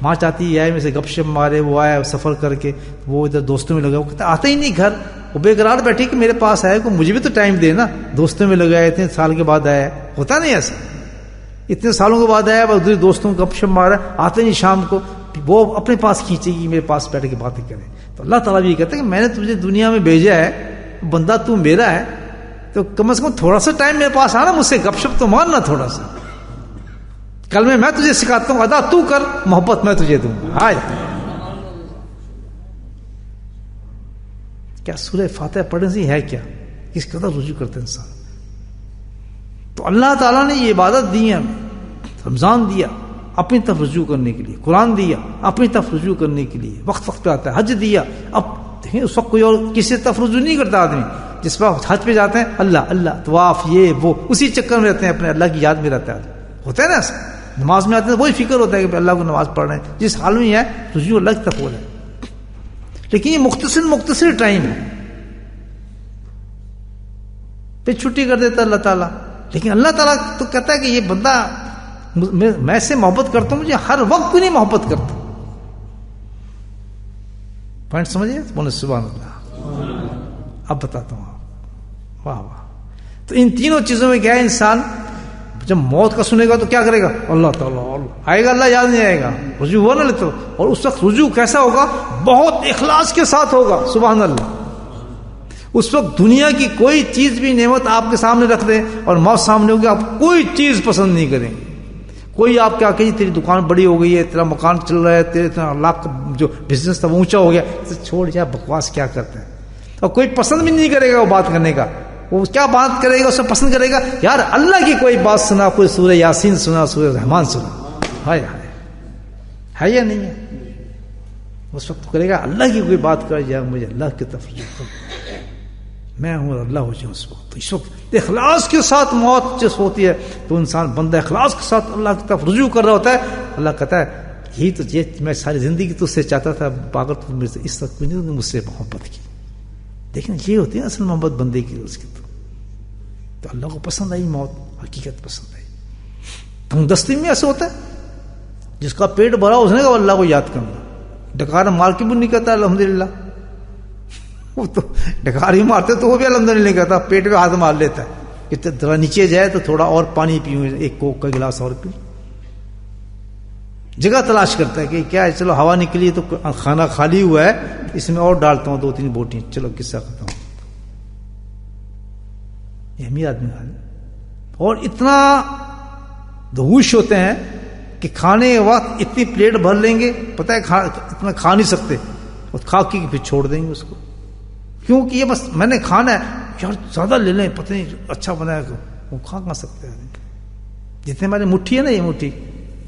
ماں چاہتی ہے میں سے گپ شپ مارے، وہ آیا سفر کر کے، وہ ادھر دوستوں میں لگا، وہ کہتا آتا ہی نہیں گھر، وہ بے قرار بیٹھی کہ میرے پاس آئے کو مجھے بھی تو ٹائم دے نا، دوستوں میں لگا ہے، اتنے سال کے بعد آیا ہے. ہوتا نہیں ایسا، اتنے سالوں کے بعد آیا، دوسرے دوستوں کو گپ شپ مارا، آتے نہیں شام کو، وہ اپنے پاس کھینچے گی میرے پاس بیٹھ کے باتیں کرے. تو اللہ تعالیٰ بھی یہ کہتا ہے کہ میں نے تجھے دنیا میں بھیجا ہے، بندہ تو میرا ہے، تو کم از کم تھوڑا سا ٹائم میرے پاس آنا، مجھ سے گپ شپ تو مارنا تھوڑا سا. کل میں تجھے سکھاتا ہوں، ادا تو کر، محبت میں تجھے دوں گا. ہائے کیا سورہ فاتحہ پڑھنے سے ہے کیا، کس قدر رجوع کرتے انسان. تو اللہ تعالیٰ نے یہ عبادت دی ہے، رمضان دیا اپنی طرف رجوع کرنے کے لیے، قرآن دیا اپنی طرف رجوع کرنے کے لیے، وقت وقت پہ آتا ہے، حج دیا. اب دیکھیں اس وقت کوئی اور کسی طرف رجوع نہیں کرتا آدمی. جس وقت حج پہ جاتے ہیں اللہ اللہ طواف یہ وہ، اسی چکر میں رہتے ہیں، اپنے اللہ کی یاد میں رہتا ہے. ہوتا ہے نا ایسا، نماز میں آتے ہیں وہی فکر ہوتا ہے کہ اللہ کو نماز پڑھ رہے ہیں، جس حال میں ہے رجوع اللہ کی طرف ہو رہا ہے. لیکن یہ مختصر ٹائم ہے، پھر چھٹی کر دیتا اللہ تعالیٰ. لیکن اللہ تعالیٰ تو کہتا ہے کہ یہ بندہ میں سے محبت کرتا ہوں، مجھے ہر وقت کیوں نہیں محبت کرتا. پوائنٹ سمجھے؟ بولے سبحان اللہ. اب بتاتا ہوں آپ، واہ واہ. تو ان تینوں چیزوں میں کیا ہے، انسان جب موت کا سنے گا تو کیا کرے گا، اللہ تعالیٰ آئے گا، اللہ یاد نہیں آئے گا، رجوع ہو نہ لیتے. اور اس وقت رجوع کیسا ہوگا، بہت اخلاص کے ساتھ ہوگا. سبحان اللہ. اس وقت دنیا کی کوئی چیز بھی نعمت آپ کے سامنے رکھ دیں اور موت سامنے ہوگی، آپ کوئی چیز پسند نہیں کریں. کوئی آپ کیا کہیے تیری دکان بڑی ہو گئی ہے، تیرا مکان چل رہا ہے، تیرے اتنا لاکھ جو بزنس تھا وہ اونچا ہو گیا، چھوڑ جا بکواس کیا کرتا ہے. اور کوئی پسند بھی نہیں کرے گا وہ بات کرنے کا. وہ کیا بات کرے گا، اسے پسند کرے گا، یار اللہ کی کوئی بات سنا، کوئی سورہ یاسین سنا، سورہ رحمان سنا. ہائے ہائے، ہے یا نہیں ہے؟ اس وقت کرے گا اللہ کی کوئی بات کر جائے، مجھے اللہ کی طرف رجوع کرو، میں ہوں اللہ ہو جاؤں. اس وقت تو اس وقت اخلاص کے ساتھ موت جس ہوتی ہے تو انسان بندہ اخلاص کے ساتھ اللہ کی طرف رجوع کر رہا ہوتا ہے. اللہ کہتا ہے یہی تو میں ساری زندگی تجھ سے چاہتا تھا، پاگل تو مجھ سے اس وقت بھی نہیں مجھ سے محبت کی. دیکھیں یہ ہوتی ہے اصل محبت بندے کی. اس کی تو اللہ کو پسند آئی موت، حقیقت پسند آئی. تنگ دستی میں ایسا ہوتا ہے، جس کا پیٹ بھرا اس نے کہا اللہ کو یاد کرنا. ڈکار مار کے بھی نہیں کہتا الحمدللہ، وہ تو ڈکار ہی مارتے تو وہ بھی الحمدللہ نہیں کہتا، پیٹ پہ ہاتھ مار لیتا ہے کہ ذرا نیچے جائے تو تھوڑا اور پانی پیوں، ایک کوک کا گلاس اور پی. جگہ تلاش کرتا ہے کہ کیا ہے، چلو ہوا نکلی تو کھانا خالی ہوا ہے، اس میں اور ڈالتا ہوں 2-3 بوٹی، چلو قصہ ختم. یہ امیر آدمی ہے اور اتنا دہوش ہوتے ہیں کہ کھانے کے وقت اتنی پلیٹ بھر لیں گے، پتہ ہے اتنا کھا نہیں سکتے، اور کھا کے پھر چھوڑ دیں گے اس کو، کیونکہ یہ بس میں نے کھانا ہے. یار زیادہ لے لیں، پتہ نہیں اچھا بنایا، وہ کھا سکتے ہیں. جتنے ہماری مٹھی ہے نا، یہ مٹھی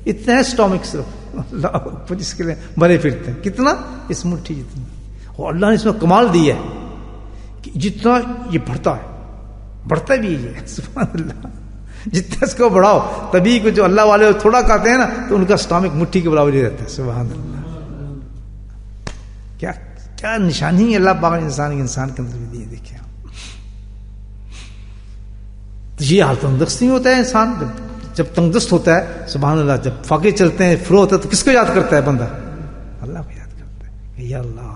اتنا ہے اسٹامک، صرف اللہ اس کے لیے بھرے پھرتے ہیں. کتنا؟ اس مٹھی جتنا. اور اللہ نے اس میں کمال دیا ہے کہ جتنا یہ بڑھتا ہے، بڑھتا بھی یہ ہے. سبحان اللہ. جتنا اس کو بڑھاؤ، تبھی کو جو اللہ والے تھوڑا کھاتے ہیں نا تو ان کا اسٹامک مٹھی کے برابر ہی رہتا ہے. سبحان اللہ. کیا نشانی ہے اللہ پاک نے انسان کے اندر بھی دی ہے. دیکھیں تو یہ حال تندرستی ہوتا ہے انسان جب تندرست ہوتا ہے. سبحان اللہ. جب فاقے چلتے ہیں، فلو ہوتا ہے، تو کس کو یاد کرتا ہے بندہ؟ اللہ کو یاد کرتا ہے. یا اللہ،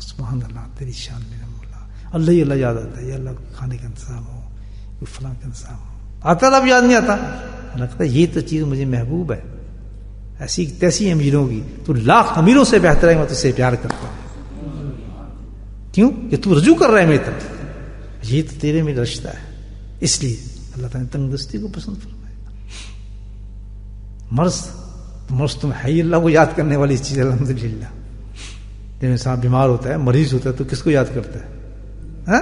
سبحان اللہ، تیری شان میرا مولا. اللہ ہی اللہ یاد آتا ہے. یا اللہ کھانے کا انتظام ہو، فلاں کا انتظام ہو. آتا اللہ یاد نہیں آتا. اللہ کہتا ہے یہ تو چیز مجھے محبوب ہے. ایسی تیسی امیروں کی تو لاکھ امیروں سے بہتر ہے، میں تجھ سے پیار کرتا ہوں. کیوں؟ کہ تو رجوع کر رہا ہے میری طرف. یہ تو تیرے میں رشتہ ہے. اس لیے اللہ تعالیٰ نے تنگدستی کو پسند فرمایا. مرض تم ہے ہی اللہ کو یاد کرنے والی چیز. الحمدللہ. جب انسان بیمار ہوتا ہے، مریض ہوتا ہے، تو کس کو یاد کرتا ہے؟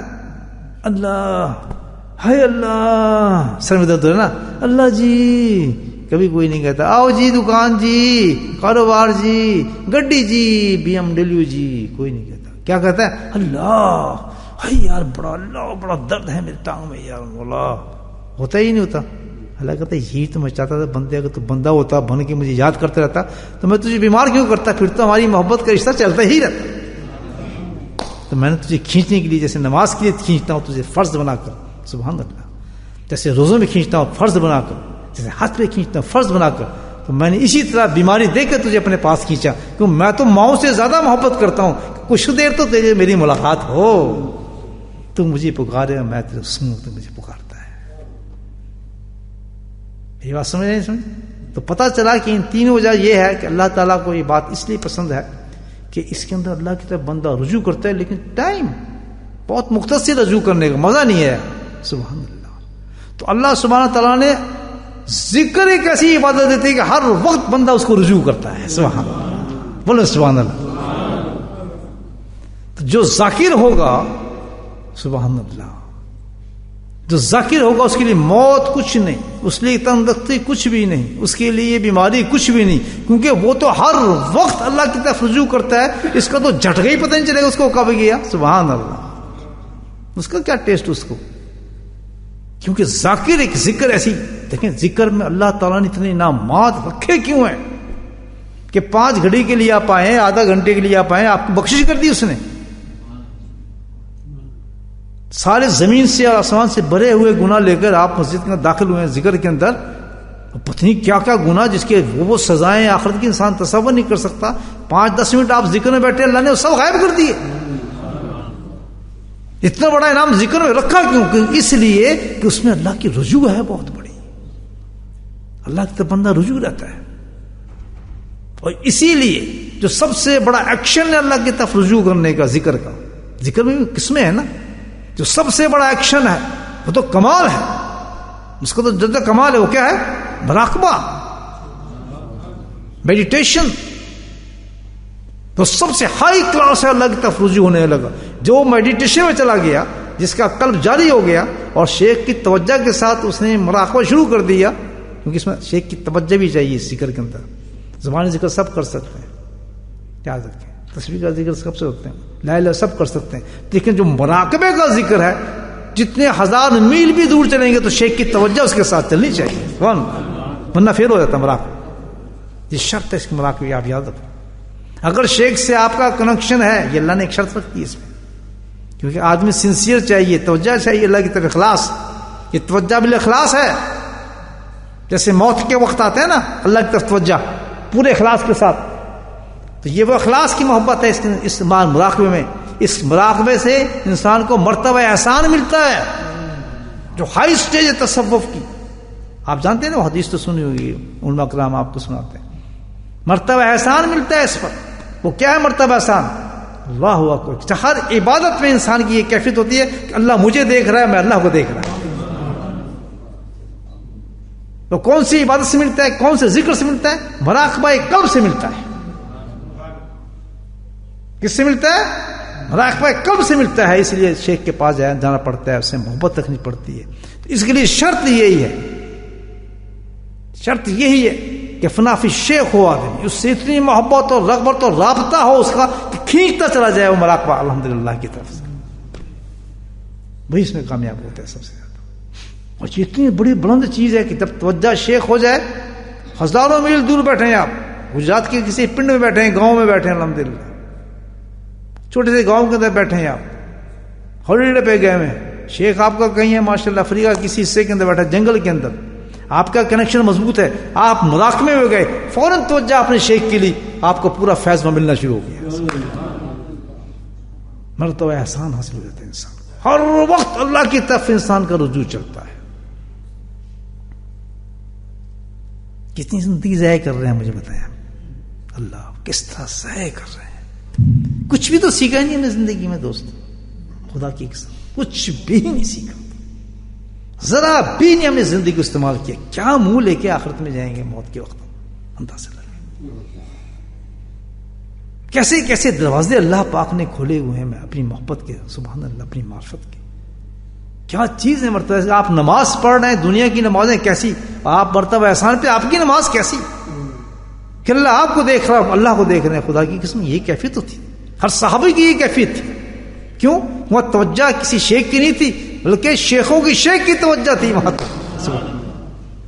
اللہ، ہائے اللہ. سر میں درد ہو رہا نا، اللہ جی. کبھی کوئی نہیں کہتا آؤ جی دکان جی، کاروبار جی، گڈی جی، BMW جی. کوئی نہیں کہتا. کیا کہتا ہے؟ اللہ. ہائے یار بڑا اللہ، بڑا درد ہے میری ٹانگ میں یار مولا. ہوتا ہی نہیں ہوتا. اللہ کہتا ہے یہی تو میں چاہتا تھا بندے، اگر تو بندہ ہوتا بن کے مجھے یاد کرتے رہتا تو میں تجھے بیمار کیوں کرتا؟ پھر تو ہماری محبت کا رشتہ چلتا ہی رہتا. تو میں نے تجھے کھینچنے کے لیے، جیسے نماز کے لیے کھینچتا ہوں تجھے فرض بنا کر. سبحان اللہ. جیسے روزوں میں کھینچتا ہوں فرض بنا کر، جیسے ہاتھ پہ کھینچتا ہوں فرض بنا کر، تو میں نے اسی طرح بیماری دے کر تجھے اپنے پاس کھینچا، کیوں میں تو ماؤں سے زیادہ محبت کرتا ہوں، کچھ دیر تو تیرے میری ملاقات ہو، تو مجھے پکارے اور میں تیرے سنوں تو مجھے پکارتا ہے. یہ بات سمجھ نہیں سمجھ؟ تو پتہ چلا کہ ان تینوں وجہ یہ ہے کہ اللہ تعالیٰ کو یہ بات اس لیے پسند ہے کہ اس کے اندر اللہ کی طرف بندہ رجوع کرتا ہے، لیکن ٹائم بہت مختصر رجوع کرنے کا، مزہ نہیں ہے. سبحان اللہ. تو اللہ سبحانہ تعالیٰ نے ذکر ایک ایسی عبادت دیتی ہے کہ ہر وقت بندہ اس کو رجوع کرتا ہے. سبحان اللہ، بولو سبحان اللہ. تو جو ذاکر ہوگا، سبحان اللہ، جو ذاکر ہوگا اس کے لیے موت کچھ نہیں، اس لیے تندرستی کچھ بھی نہیں، اس کے لیے بیماری کچھ بھی نہیں، کیونکہ وہ تو ہر وقت اللہ کی طرف رجوع کرتا ہے. اس کا تو جھٹکا ہی پتہ نہیں چلے گا اس کو کب گیا. سبحان اللہ. اس کا کیا ٹیسٹ اس کو، کیونکہ ذاکر ایک ذکر ایسی. دیکھیں ذکر میں اللہ تعالیٰ نے اتنے انعامات رکھے کیوں ہیں کہ 5 گھڑی کے لیے آپ آئے، آدھا گھنٹے کے لیے آپ آئے، آپ کو بخشش کر دی اس نے. سارے زمین سے اور آسمان سے بھرے ہوئے گناہ لے کر آپ مسجد میں داخل ہوئے ہیں ذکر کے اندر، پتہ نہیں کیا کیا گناہ جس کے وہ سزائیں آخرت کی انسان تصور نہیں کر سکتا. 5-10 منٹ آپ ذکر میں بیٹھے، اللہ نے وہ سب غائب کر دیے. اتنا بڑا انعام ذکر میں رکھا کیوں؟ کہ اس لیے کہ اس میں اللہ کی رجوع ہے بہت بڑی، اللہ کی طرف بندہ رجوع رہتا ہے. اور اسی لیے جو سب سے بڑا ایکشن ہے اللہ کی طرف رجوع کرنے کا، ذکر کا، ذکر میں بھی قسمیں ہیں نا، جو سب سے بڑا ایکشن ہے وہ تو کمال ہے، اس کو تو جد کمال ہے، وہ کیا ہے؟ مراقبہ، میڈیٹیشن. تو سب سے ہائی کلاس ہے اللہ کی طرف رجوع ہونے لگا. جو میڈیٹیشن میں چلا گیا، جس کا قلب جاری ہو گیا اور شیخ کی توجہ کے ساتھ اس نے مراقبہ شروع کر دیا، کیونکہ اس میں شیخ کی توجہ بھی چاہیے. اس ذکر کے اندر زبانی ذکر سب کر سکتے ہیں، کیا رکھیں تسبیح کا ذکر سب سے کرتے ہیں، لا الہ سب کر سکتے ہیں، لیکن جو مراقبے کا ذکر ہے، جتنے 1000 میل بھی دور چلیں گے تو شیخ کی توجہ اس کے ساتھ چلنی چاہیے، ورنہ فیل ہو جاتا مراقبہ. یہ شرط ہے اس کی مراقبے، آپ یاد رکھیں. اگر شیخ سے آپ کا کنیکشن ہے، یہ اللہ نے ایک شرط رکھی ہے اس میں، کیونکہ آدمی سنسیئر چاہیے، توجہ چاہیے اللہ کی طرف، اخلاص. یہ توجہ بالاخلاص ہے. جیسے موت کے وقت آتے ہیں نا، اللہ کی طرف توجہ پورے اخلاص کے ساتھ، تو یہ وہ اخلاص کی محبت ہے اس مراقبے میں. اس مراقبے سے انسان کو مرتبہ احسان ملتا ہے، جو ہائی سٹیج ہے تصوف کی. آپ جانتے ہیں نا، وہ حدیث تو سنی ہوگی، علماء کرام آپ کو سناتے ہیں. مرتبہ احسان ملتا ہے اس پر. وہ کیا ہے مرتبہ احسان؟ اللہ اکبر. ہر عبادت میں انسان کی یہ کیفیت ہوتی ہے کہ اللہ مجھے دیکھ رہا ہے، میں اللہ کو دیکھ رہا ہوں. تو کون سی عبادت سے ملتا ہے، کون سے ذکر سے ملتا ہے؟ مراقبہ قلب سے ملتا ہے. کس سے ملتا ہے؟ مراقبہ قلب سے ملتا ہے. اس لیے شیخ کے پاس جانا پڑتا ہے، اس سے محبت رکھنی پڑتی ہے. اس کے لیے شرط یہی ہے، شرط یہی ہے کہ فنا فی شیخ ہو آدمی، اس سے اتنی محبت اور رغبت اور رابطہ ہو اس کا کہ کھینچتا چلا جائے وہ مراقبہ الحمدللہ کی طرف سے. وہی اس میں کامیاب ہوتا ہے سب سے زیادہ. اور یہ اتنی بڑی بلند چیز ہے کہ جب توجہ شیخ ہو جائے، 1000 میل دور بیٹھے ہیں آپ، گجرات کے کسی پنڈ میں بیٹھے ہیں، گاؤں میں بیٹھے ہیں، الحمدللہ چھوٹے سے گاؤں کے اندر بیٹھے ہیں آپ، ہالیڈے پہ گئے ہیں، شیخ آپ کا کہیں ہے ماشاءاللہ افریقہ کسی حصے کے اندر بیٹھا، جنگل کے اندر، آپ کا کنیکشن مضبوط ہے، آپ مراقبے میں گئے، فوراً توجہ اپنے شیخ کے لیے، آپ کو پورا فیض ملنا شروع ہو گیا. مرتبہ احسان حاصل ہو جاتا ہے انسان کو، ہر وقت اللہ کی طرف انسان کا رجوع چلتا ہے. کتنی زندگی ضائع کر رہے ہیں مجھے بتائیں، اللہ کس طرح ضائع کر رہے ہیں. کچھ بھی تو سیکھا نہیں ہم نے زندگی میں دوست، خدا کی قسم کچھ بھی نہیں سیکھا، ذرا بھی نہیں ہم نے زندگی کو استعمال کیا. کیا منہ لے کے آخرت میں جائیں گے موت کے وقت، اندازہ لگے. کیسے کیسے دروازے اللہ پاک نے کھولے ہوئے ہیں اپنی محبت کے، سبحان اللہ، اپنی معرفت کے. کیا چیز ہے مرتبہ. آپ نماز پڑھ رہے ہیں، دنیا کی نمازیں کیسی، آپ مرتبہ احسان پہ آپ کی نماز کیسی کہ اللہ آپ کو دیکھ رہا ہے، اللہ کو دیکھ رہے ہیں. خدا کی قسم یہ کیفیت ہوتی، ہر صحابی کی یہ کیفیت تھی. کیوں؟ وہ توجہ کسی شیخ کی نہیں تھی، بلکہ شیخوں کی شیخ کی توجہ تھی. وہاں تو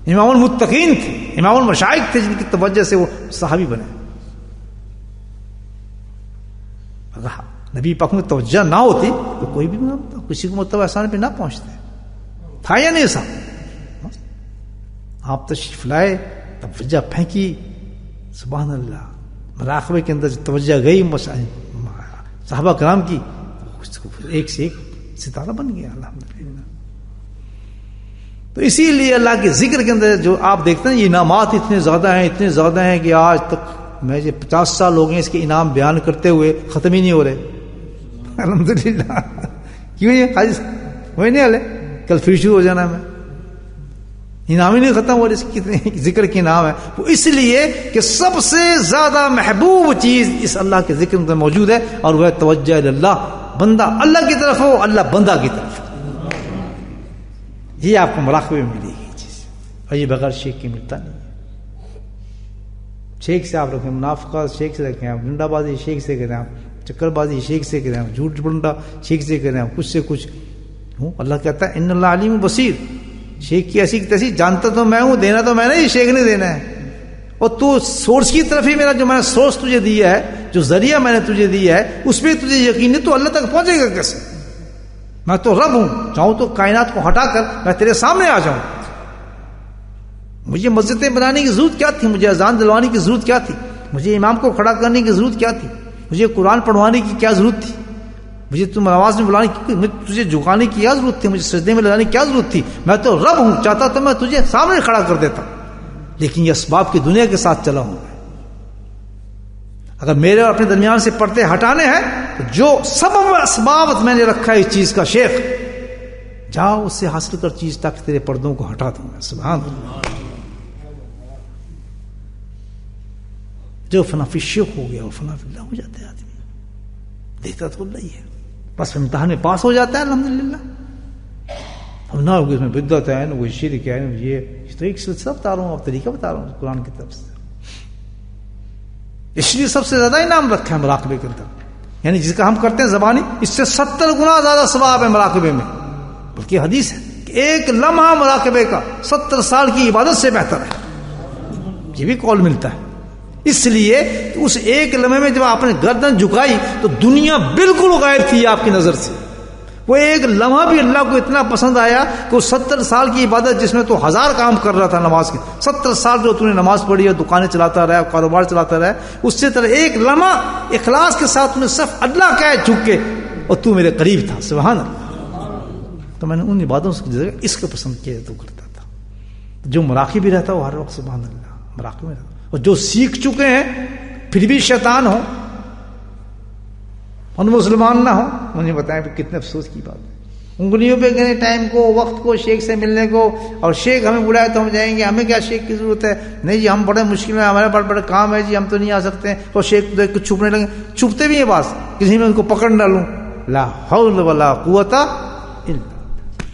امام المتقین تھے، امام المشائخ تھے، جن کی توجہ سے وہ صحابی بنے. اگر نبی پاک میں توجہ نہ ہوتی تو کوئی بھی کسی کو مرتبہ احسان پہ نہ پہنچتے. تھا یا نہیں صاحب؟ آپ تشریف لائے، توجہ پھینکی، سبحان اللہ، مراقبے کے اندر توجہ گئی صحابہ کرام کی، ایک سے ایک ستارہ بن گیا الحمدللہ۔ تو اسی لیے اللہ کے ذکر کے اندر جو آپ دیکھتے ہیں یہ انعامات اتنے زیادہ ہیں کہ آج تک میں 50 سال ہو گئے اس کے انعام بیان کرتے ہوئے ختم ہی نہیں ہو رہے الحمدللہ۔ کیوں یہ حاجی وہی نہیں حالے، کل پھر شروع ہو جانا میں، انعام ہی نہیں ختم ہو رہے، اس کتنے ذکر کے انعام ہے۔ وہ اس لیے کہ سب سے زیادہ محبوب چیز اس اللہ کے ذکر میں موجود ہے، اور وہ ہے توجہ اللہ، بندہ اللہ کی طرف ہو، اللہ بندہ کی طرف ہو۔ یہ آپ کو مراقبے میں ملے گی چیز، اور یہ بغیر شیخ کی ملتا نہیں ہے۔ شیخ سے آپ رکھیں منافقات، شیخ سے رکھیں آپ ڈنڈا بازی، شیخ سے کریں آپ چکر بازی، شیخ سے کریں آپ جھوٹ بنڈا، شیخ سے کریں آپ کچھ سے کچھ۔ اللہ کہتا ہے ان اللہ علیم بصیر، شیخ کی ایسی تیسی جانتا تو میں ہوں، دینا تو میں نے، شیخ نے دینا ہے۔ اور تو سورس کی طرف ہی میرا جو میں نے سورس تجھے دیا ہے، جو ذریعہ میں نے تجھے دیا ہے، اس پہ تجھے یقین نہیں تو اللہ تک پہنچے گا کیسے؟ میں تو رب ہوں، چاہوں تو کائنات کو ہٹا کر میں تیرے سامنے آ جاؤں۔ مجھے مسجدیں بنانے کی ضرورت کیا تھی؟ مجھے اذان دلوانے کی ضرورت کیا تھی؟ مجھے امام کو کھڑا کرنے کی ضرورت کیا تھی؟ مجھے قرآن پڑھوانے کی کیا ضرورت تھی؟ مجھے تم آواز میں بلانے کی، تجھے جھکانے کی کیا ضرورت تھی؟ مجھے سجدے میں لگانے کی کیا ضرورت تھی؟ میں تو رب ہوں، چاہتا تو میں تجھے سامنے کھڑا کر دیتا، لیکن یہ اسباب کی دنیا کے ساتھ چلا ہوں۔ اگر میرے اور اپنے درمیان سے پردے ہٹانے ہیں تو جو سبب اسباب میں نے رکھا ہے اس چیز کا، شیخ جاؤ اس سے حاصل کر چیز تاکہ تیرے پردوں کو ہٹا دوں گا۔ سبحان اللہ۔ جو فنا فی الشیخ ہو گیا وہ فنا فی اللہ ہو جاتا ہے آدمی، دیکھتا تو اللہ ہی ہے، بس امتحان میں پاس ہو جاتا ہے الحمدللہ۔ اب نہ ہوگی اس میں بدعت ہے، نہ کوئی شرک ہے، یہ تو ایک سلسلہ بتا رہا ہوں، اب طریقہ بتا رہا ہوں قرآن کی طرف سے۔ اس لیے سب سے زیادہ انعام رکھا ہے مراقبے کے اندر، یعنی جس کا ہم کرتے ہیں زبانی، اس سے 70 گنا زیادہ ثواب ہے مراقبے میں، بلکہ حدیث ہے کہ ایک لمحہ مراقبے کا 70 سال کی عبادت سے بہتر ہے، یہ بھی قول ملتا ہے۔ اس لیے اس ایک لمحے میں جب آپ نے گردن جھکائی تو دنیا بالکل غائب تھی آپ کی نظر سے، وہ ایک لمحہ بھی اللہ کو اتنا پسند آیا کہ وہ 70 سال کی عبادت جس میں تو 1000 کام کر رہا تھا نماز کے، 70 سال جو تو نے نماز پڑھی اور دکانیں چلاتا رہا، کاروبار چلاتا رہا، اس سے طرح ایک لمحہ اخلاص کے ساتھ نے صرف اللہ کا ہے جھک کے، اور تو میرے قریب تھا، سبحان اللہ۔ تو میں نے ان عبادتوں سے اس کو پسند کیا تو کرتا تھا، جو مراقب بھی رہتا وہ ہر وقت سبحان اللہ مراقب میں رہتا، اور جو سیکھ چکے ہیں پھر بھی شیطان ہو اور مسلمان نہ ہو، انہیں بتائیں کہ کتنے افسوس کی بات ہے۔ انگلیوں پہ گنے ٹائم کو، وقت کو، شیخ سے ملنے کو، اور شیخ ہمیں بلائے تو ہم جائیں گے، ہمیں کیا شیخ کی ضرورت ہے؟ نہیں جی ہم بڑے مشکل میں، ہمارے بڑے بڑے کام ہے جی، ہم تو نہیں آ سکتے، اور شیخ دیکھ کے چھپنے لگے، چھپتے بھی ہیں بعض، کسی میں ان کو پکڑ ڈالوں، لا حول ولا قوت الا باللہ۔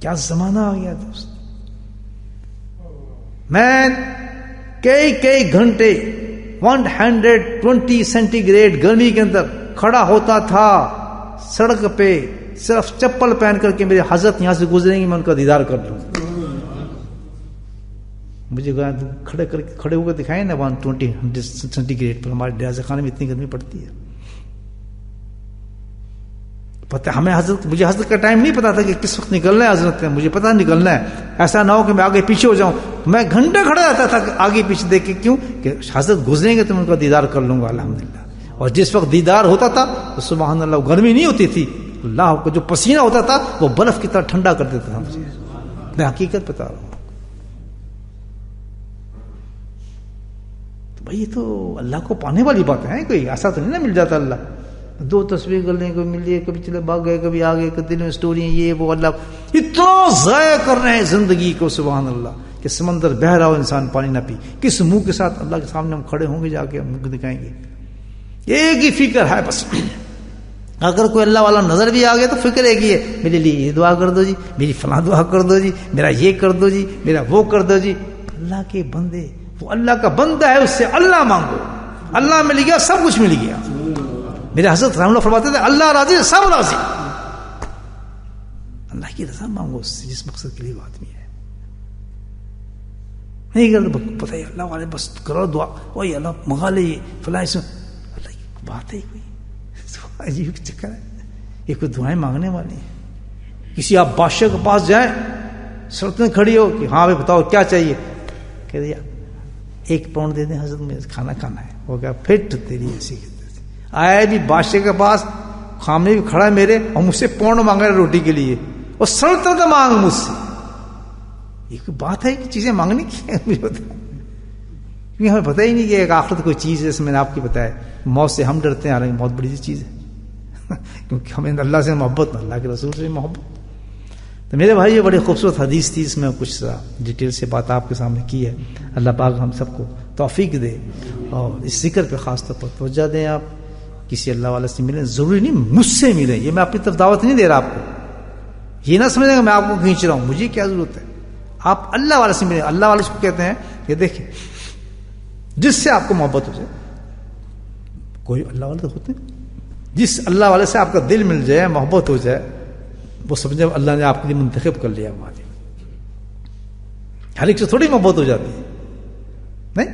کیا زمانہ آ گیا دوست، میں کئی گھنٹے 120 سینٹی گریڈ گرمی کے اندر کھڑا ہوتا تھا سڑک پہ، صرف چپل پہن کر کے، میرے حضرت یہاں سے گزریں گے میں ان کا دیدار کر لوں، مجھے کھڑے ہو کر دکھائیں نا 120 سینٹی گریڈ پر، ہمارے ریاض خانے میں اتنی گرمی پڑتی ہے، پتہ ہمیں مجھے حضرت کا ٹائم نہیں پتا تھا کہ کس وقت نکلنا ہے حضرت کا، مجھے پتا نکلنا ہے، ایسا نہ ہو کہ میں آگے پیچھے ہو جاؤں، میں گھنٹے کھڑا رہتا تھا آگے پیچھے دیکھ کے، کیوں کہ حضرت گزریں گے تو میں ان کا دیدار کر لوں گا الحمدللہ۔ اور جس وقت دیدار ہوتا تھا تو سبحان اللہ گرمی نہیں ہوتی تھی، اللہ کو جو پسینہ ہوتا تھا وہ برف کی طرح ٹھنڈا کر دیتا تھا مجھے، میں حقیقت بتا رہا ہوں۔ تو بھائی یہ تو اللہ کو پانے والی بات ہے، کوئی ایسا تو نہیں نا مل جاتا اللہ، 2 تصویر کرنے کو مل گئی، کبھی چلے بھاگ گئے، کبھی آگے، کبھی دل میں اسٹوری یہ وہ، اللہ اتنا ضائع کر رہے ہیں زندگی کو سبحان اللہ، کہ سمندر بہ رہا ہو انسان پانی نہ پی، کس منہ کے ساتھ اللہ کے سامنے ہم کھڑے ہوں گے، جا کے ہم منہ دکھائیں گے، ایک ہی فکر ہے بس۔ اگر کوئی اللہ والا نظر بھی آ گیا تو فکر ایک ہی ہے، میرے لیے یہ دعا کر دو جی، میری فلاں دعا کر دو جی، میرا یہ کر دو جی، میرا وہ کر دو جی۔ اللہ کے بندے، وہ اللہ کا بندہ ہے، اس سے اللہ مانگو، اللہ مل گیا سب کچھ مل گیا۔ میرے حضرت رحمۃ اللہ فرماتے تھے اللہ راضی سب راضی، اللہ کی رضا مانگو اس سے، جس مقصد کے لیے وہ آدمی ہے۔ نہیں کرتے پتہ ہے اللہ والے بس کرو دعا، وہی اللہ منگا لے فلاں، اللہ کی بات ہے کوئی عجیب چکر ہے، یہ کوئی دعائیں مانگنے والی ہیں۔ کسی آپ بادشاہ کے پاس جائیں شرطیں کھڑی ہو کہ ہاں بھائی بتاؤ کیا چاہیے. کہہ دیا 1 پاؤنڈ دے دیں حضرت، مجھے کھانا کھانا ہے. وہ کہا پھٹ تیری ایسی. آیا بھی بادشاہ کے پاس، سامنے بھی کھڑا ہے میرے، اور مجھ سے پاؤنڈ مانگ رہا ہے روٹی کے لیے، اور سلطنت مانگ مجھ سے. یہ کوئی بات ہے کہ چیزیں مانگنے کی ہے؟ مجھے بتا، کیونکہ ہمیں پتہ ہی نہیں کہ ایک آخرت کوئی چیز ہے. جیسے میں نے آپ کی بتایا موت سے ہم ڈرتے ہیں، حالانکہ بہت بڑی چیز ہے کیونکہ ہمیں اللہ سے محبت، اللہ کے رسول سے محبت. تو میرے بھائی یہ بڑی خوبصورت حدیث تھی، اس میں کچھ ڈیٹیل سے بات آپ کے سامنے کی ہے. اللہ پاک ہم سب کو توفیق دے، اور اس ذکر پہ خاص طور پر توجہ دیں. آپ کسی اللہ والے سے ملیں، ضروری نہیں مجھ سے ملیں، یہ میں اپنی طرف دعوت نہیں دے رہا آپ کو. یہ نہ سمجھیں کہ میں آپ کو کھینچ رہا ہوں، مجھے کیا ضرورت ہے. آپ اللہ والے سے ملیں. اللہ والے کو کہتے ہیں کہ دیکھیں جس سے آپ کو محبت ہو جائے. کوئی اللہ والے ہوتے ہیں جس اللہ والے سے آپ کا دل مل جائے، محبت ہو جائے، وہ سمجھے اللہ نے آپ کے لیے منتخب کر لیا. ہمارے ہر ایک سے تھوڑی محبت ہو جاتی ہے. نہیں،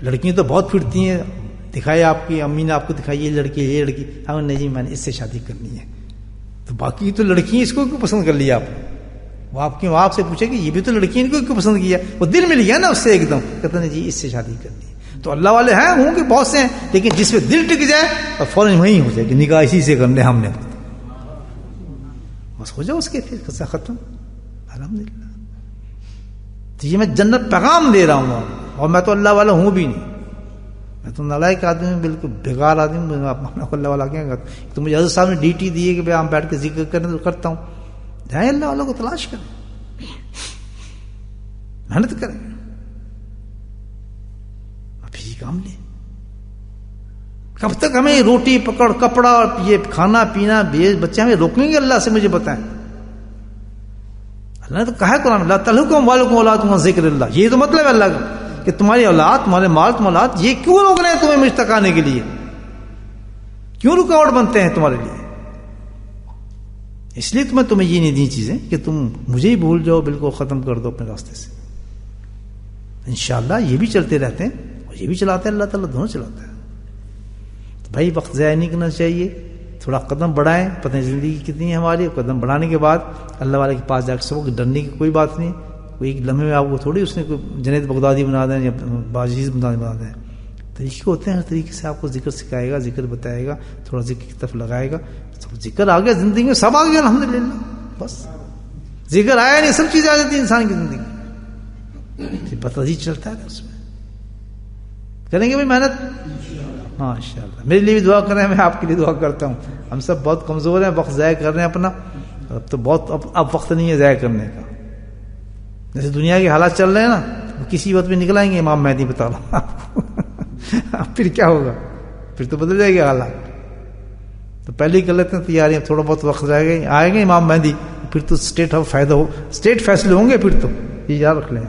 لڑکیاں تو بہت پھرتی ہیں، دکھائی آپ کی امی نے آپ کو دکھائی یہ لڑکی یہ لڑکی، ہاں نہیں جی میں نے اس سے شادی کرنی ہے. تو باقی تو لڑکیاں اس کو کیوں پسند کر لیا آپ نے؟ وہ آپ کی ماں آپ سے پوچھے کہ یہ بھی تو لڑکی ان کو کیوں پسند کیا؟ وہ دل مل گیا نا اس سے ایک دم، کہتے ہیں جی اس سے شادی کرنی ہے. تو اللہ والے ہیں ہوں گے بہت سے ہیں، لیکن جس پہ دل ٹک جائے اور فوراً وہیں ہو جائے کہ نکاح اسی سے کرنے ہم نے، بس ہو جائے اس کے پھر قصہ ختم. الحمدللہ. تو یہ میں جنت پیغام دے رہا ہوں، اور میں تو اللہ والا ہوں بھی نہیں، میں تو نالائق آدمی ہوں، بالکل بیکار آدمی ہوں. اللہ والا کیا کرتا؟ تو مجھے حضرت صاحب نے ڈیوٹی دی ہے کہ بھائی ہم بیٹھ کے ذکر کریں تو کرتا ہوں. جائیں اللہ والوں کو تلاش کریں، محنت کریں، ابھی یہ کام لیں. کب تک ہمیں روٹی پکڑ کپڑا یہ کھانا پینا بچے ہمیں روکیں گے اللہ سے؟ مجھے بتائیں. اللہ نے تو کہا ہے قرآن اللہ تلحقکم والکم اولادکم ذکر اللہ. یہ تو مطلب ہے اللہ کا کہ تمہاری اولاد، تمہارے مال، تمہاری اولاد یہ کیوں روک رہے ہیں تمہیں مجھ تک آنے کے لیے؟ کیوں رکاوٹ بنتے ہیں تمہارے لیے؟ اس لیے میں تمہیں یہ نہیں دی چیزیں کہ تم مجھے ہی بھول جاؤ، بالکل ختم کر دو اپنے راستے سے. انشاءاللہ یہ بھی چلتے رہتے ہیں اور یہ بھی چلاتے ہیں، اللہ تعالیٰ دونوں چلاتا ہے. تو بھائی وقت ضائع نہیں کرنا چاہیے، تھوڑا قدم بڑھائیں. پتہ نہیں زندگی کتنی ہے ہماری، قدم بڑھانے کے بعد اللہ والے کے پاس جا کے سب ڈرنے کی کوئی بات نہیں. کوئی ایک لمحے میں آپ کو تھوڑی اس نے کوئی جنید بغدادی بنا دیں یا باجیز بنا دیں. طریقے ہوتے ہیں، ہر طریقے سے آپ کو ذکر سکھائے گا، ذکر بتائے گا، تھوڑا ذکر کی طرف لگائے گا. ذکر آ گیا زندگی میں، سب آ گیا الحمدللہ. بس ذکر آیا نہیں، سب چیزیں آ جاتی ہیں انسان کی زندگی میں، پتہ ہی چلتا ہے. اس میں کریں گے بھائی محنت ماشاءاللہ. میرے لیے بھی دعا کریں، میں آپ کے لیے دعا کرتا ہوں. ہم سب بہت کمزور ہیں، وقت ضائع کر رہے ہیں اپنا. اب تو بہت اب وقت نہیں ہے ضائع کرنے کا. جیسے دنیا کے حالات چل رہے ہیں نا، کسی وقت بھی نکل آئیں گے امام مہدی، بتا رہا ہوں آپ کو. پھر کیا ہوگا؟ پھر تو بدل جائے گا حالات. تو پہلے ہی کر لیتے ہیں تیاریاں، تھوڑا بہت وقت رہ گئے، آئے گے امام مہدی، پھر تو اسٹیٹ فائدہ ہو، اسٹیٹ فیصلے ہوں گے. پھر تو یہ یاد رکھ لیں،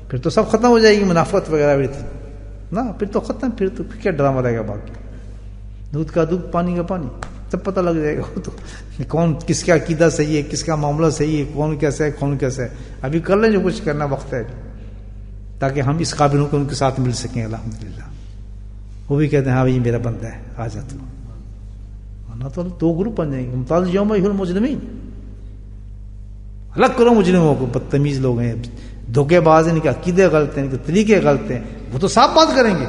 پھر تو سب ختم ہو جائے گی منافقت وغیرہ بھی تھی نا. پھر تو ختم، پھر تو کیا ڈرامہ رہے گا باقی. دودھ کا دودھ، پانی کا پانی، سب پتہ لگ جائے گا. وہ تو کون کس کا عقیدہ صحیح ہے، کس کا معاملہ صحیح ہے، کون کیسا ہے، کون کیسا ہے. ابھی کر لیں جو کچھ کرنا، وقت ہے تاکہ ہم اس قابل ہوں کہ ان کے ساتھ مل سکیں. الحمدللہ وہ بھی کہتے ہیں ہاں بھائی میرا بندہ ہے، آ جا تو. ورنہ تو 2 گروپ بن جائیں گے. ممتاز یوم المجرمین، الگ کرو مجرموں کو. بدتمیز لوگ ہیں، دھوکے باز ہیں، ان کے عقیدے غلط ہیں، ان کے طریقے غلط ہیں. وہ تو صاف بات کریں گے.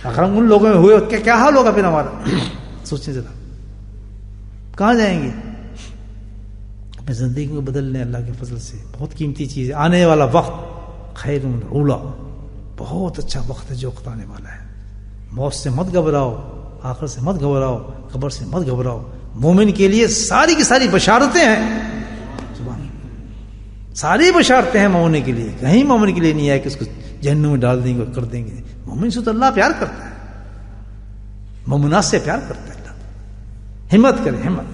اگر ہم ان لوگوں میں ہوئے تو کیا حال ہوگا پھر ہمارا؟ سوچیں ذرا، کہاں جائیں گے؟ اپنی زندگی کو بدل لیں اللہ کے فضل سے. بہت قیمتی چیز ہے. آنے والا وقت خیر اولا، بہت اچھا وقت ہے جو وقت آنے والا ہے. موت سے مت گھبراؤ، آخر سے مت گھبراؤ، قبر سے مت گھبراؤ. مومن کے لیے ساری کی ساری بشارتیں ہیں، ساری بشارتیں ہیں مومن کے لیے. کہیں مومن کے لیے نہیں ہے کہ اس کو جہنم میں ڈال دیں گے اور کر دیں گے. مومن سے تو اللہ پیار کرتا ہے، مومنات سے پیار کرتا ہے اللہ. ہمت کریں، ہمت.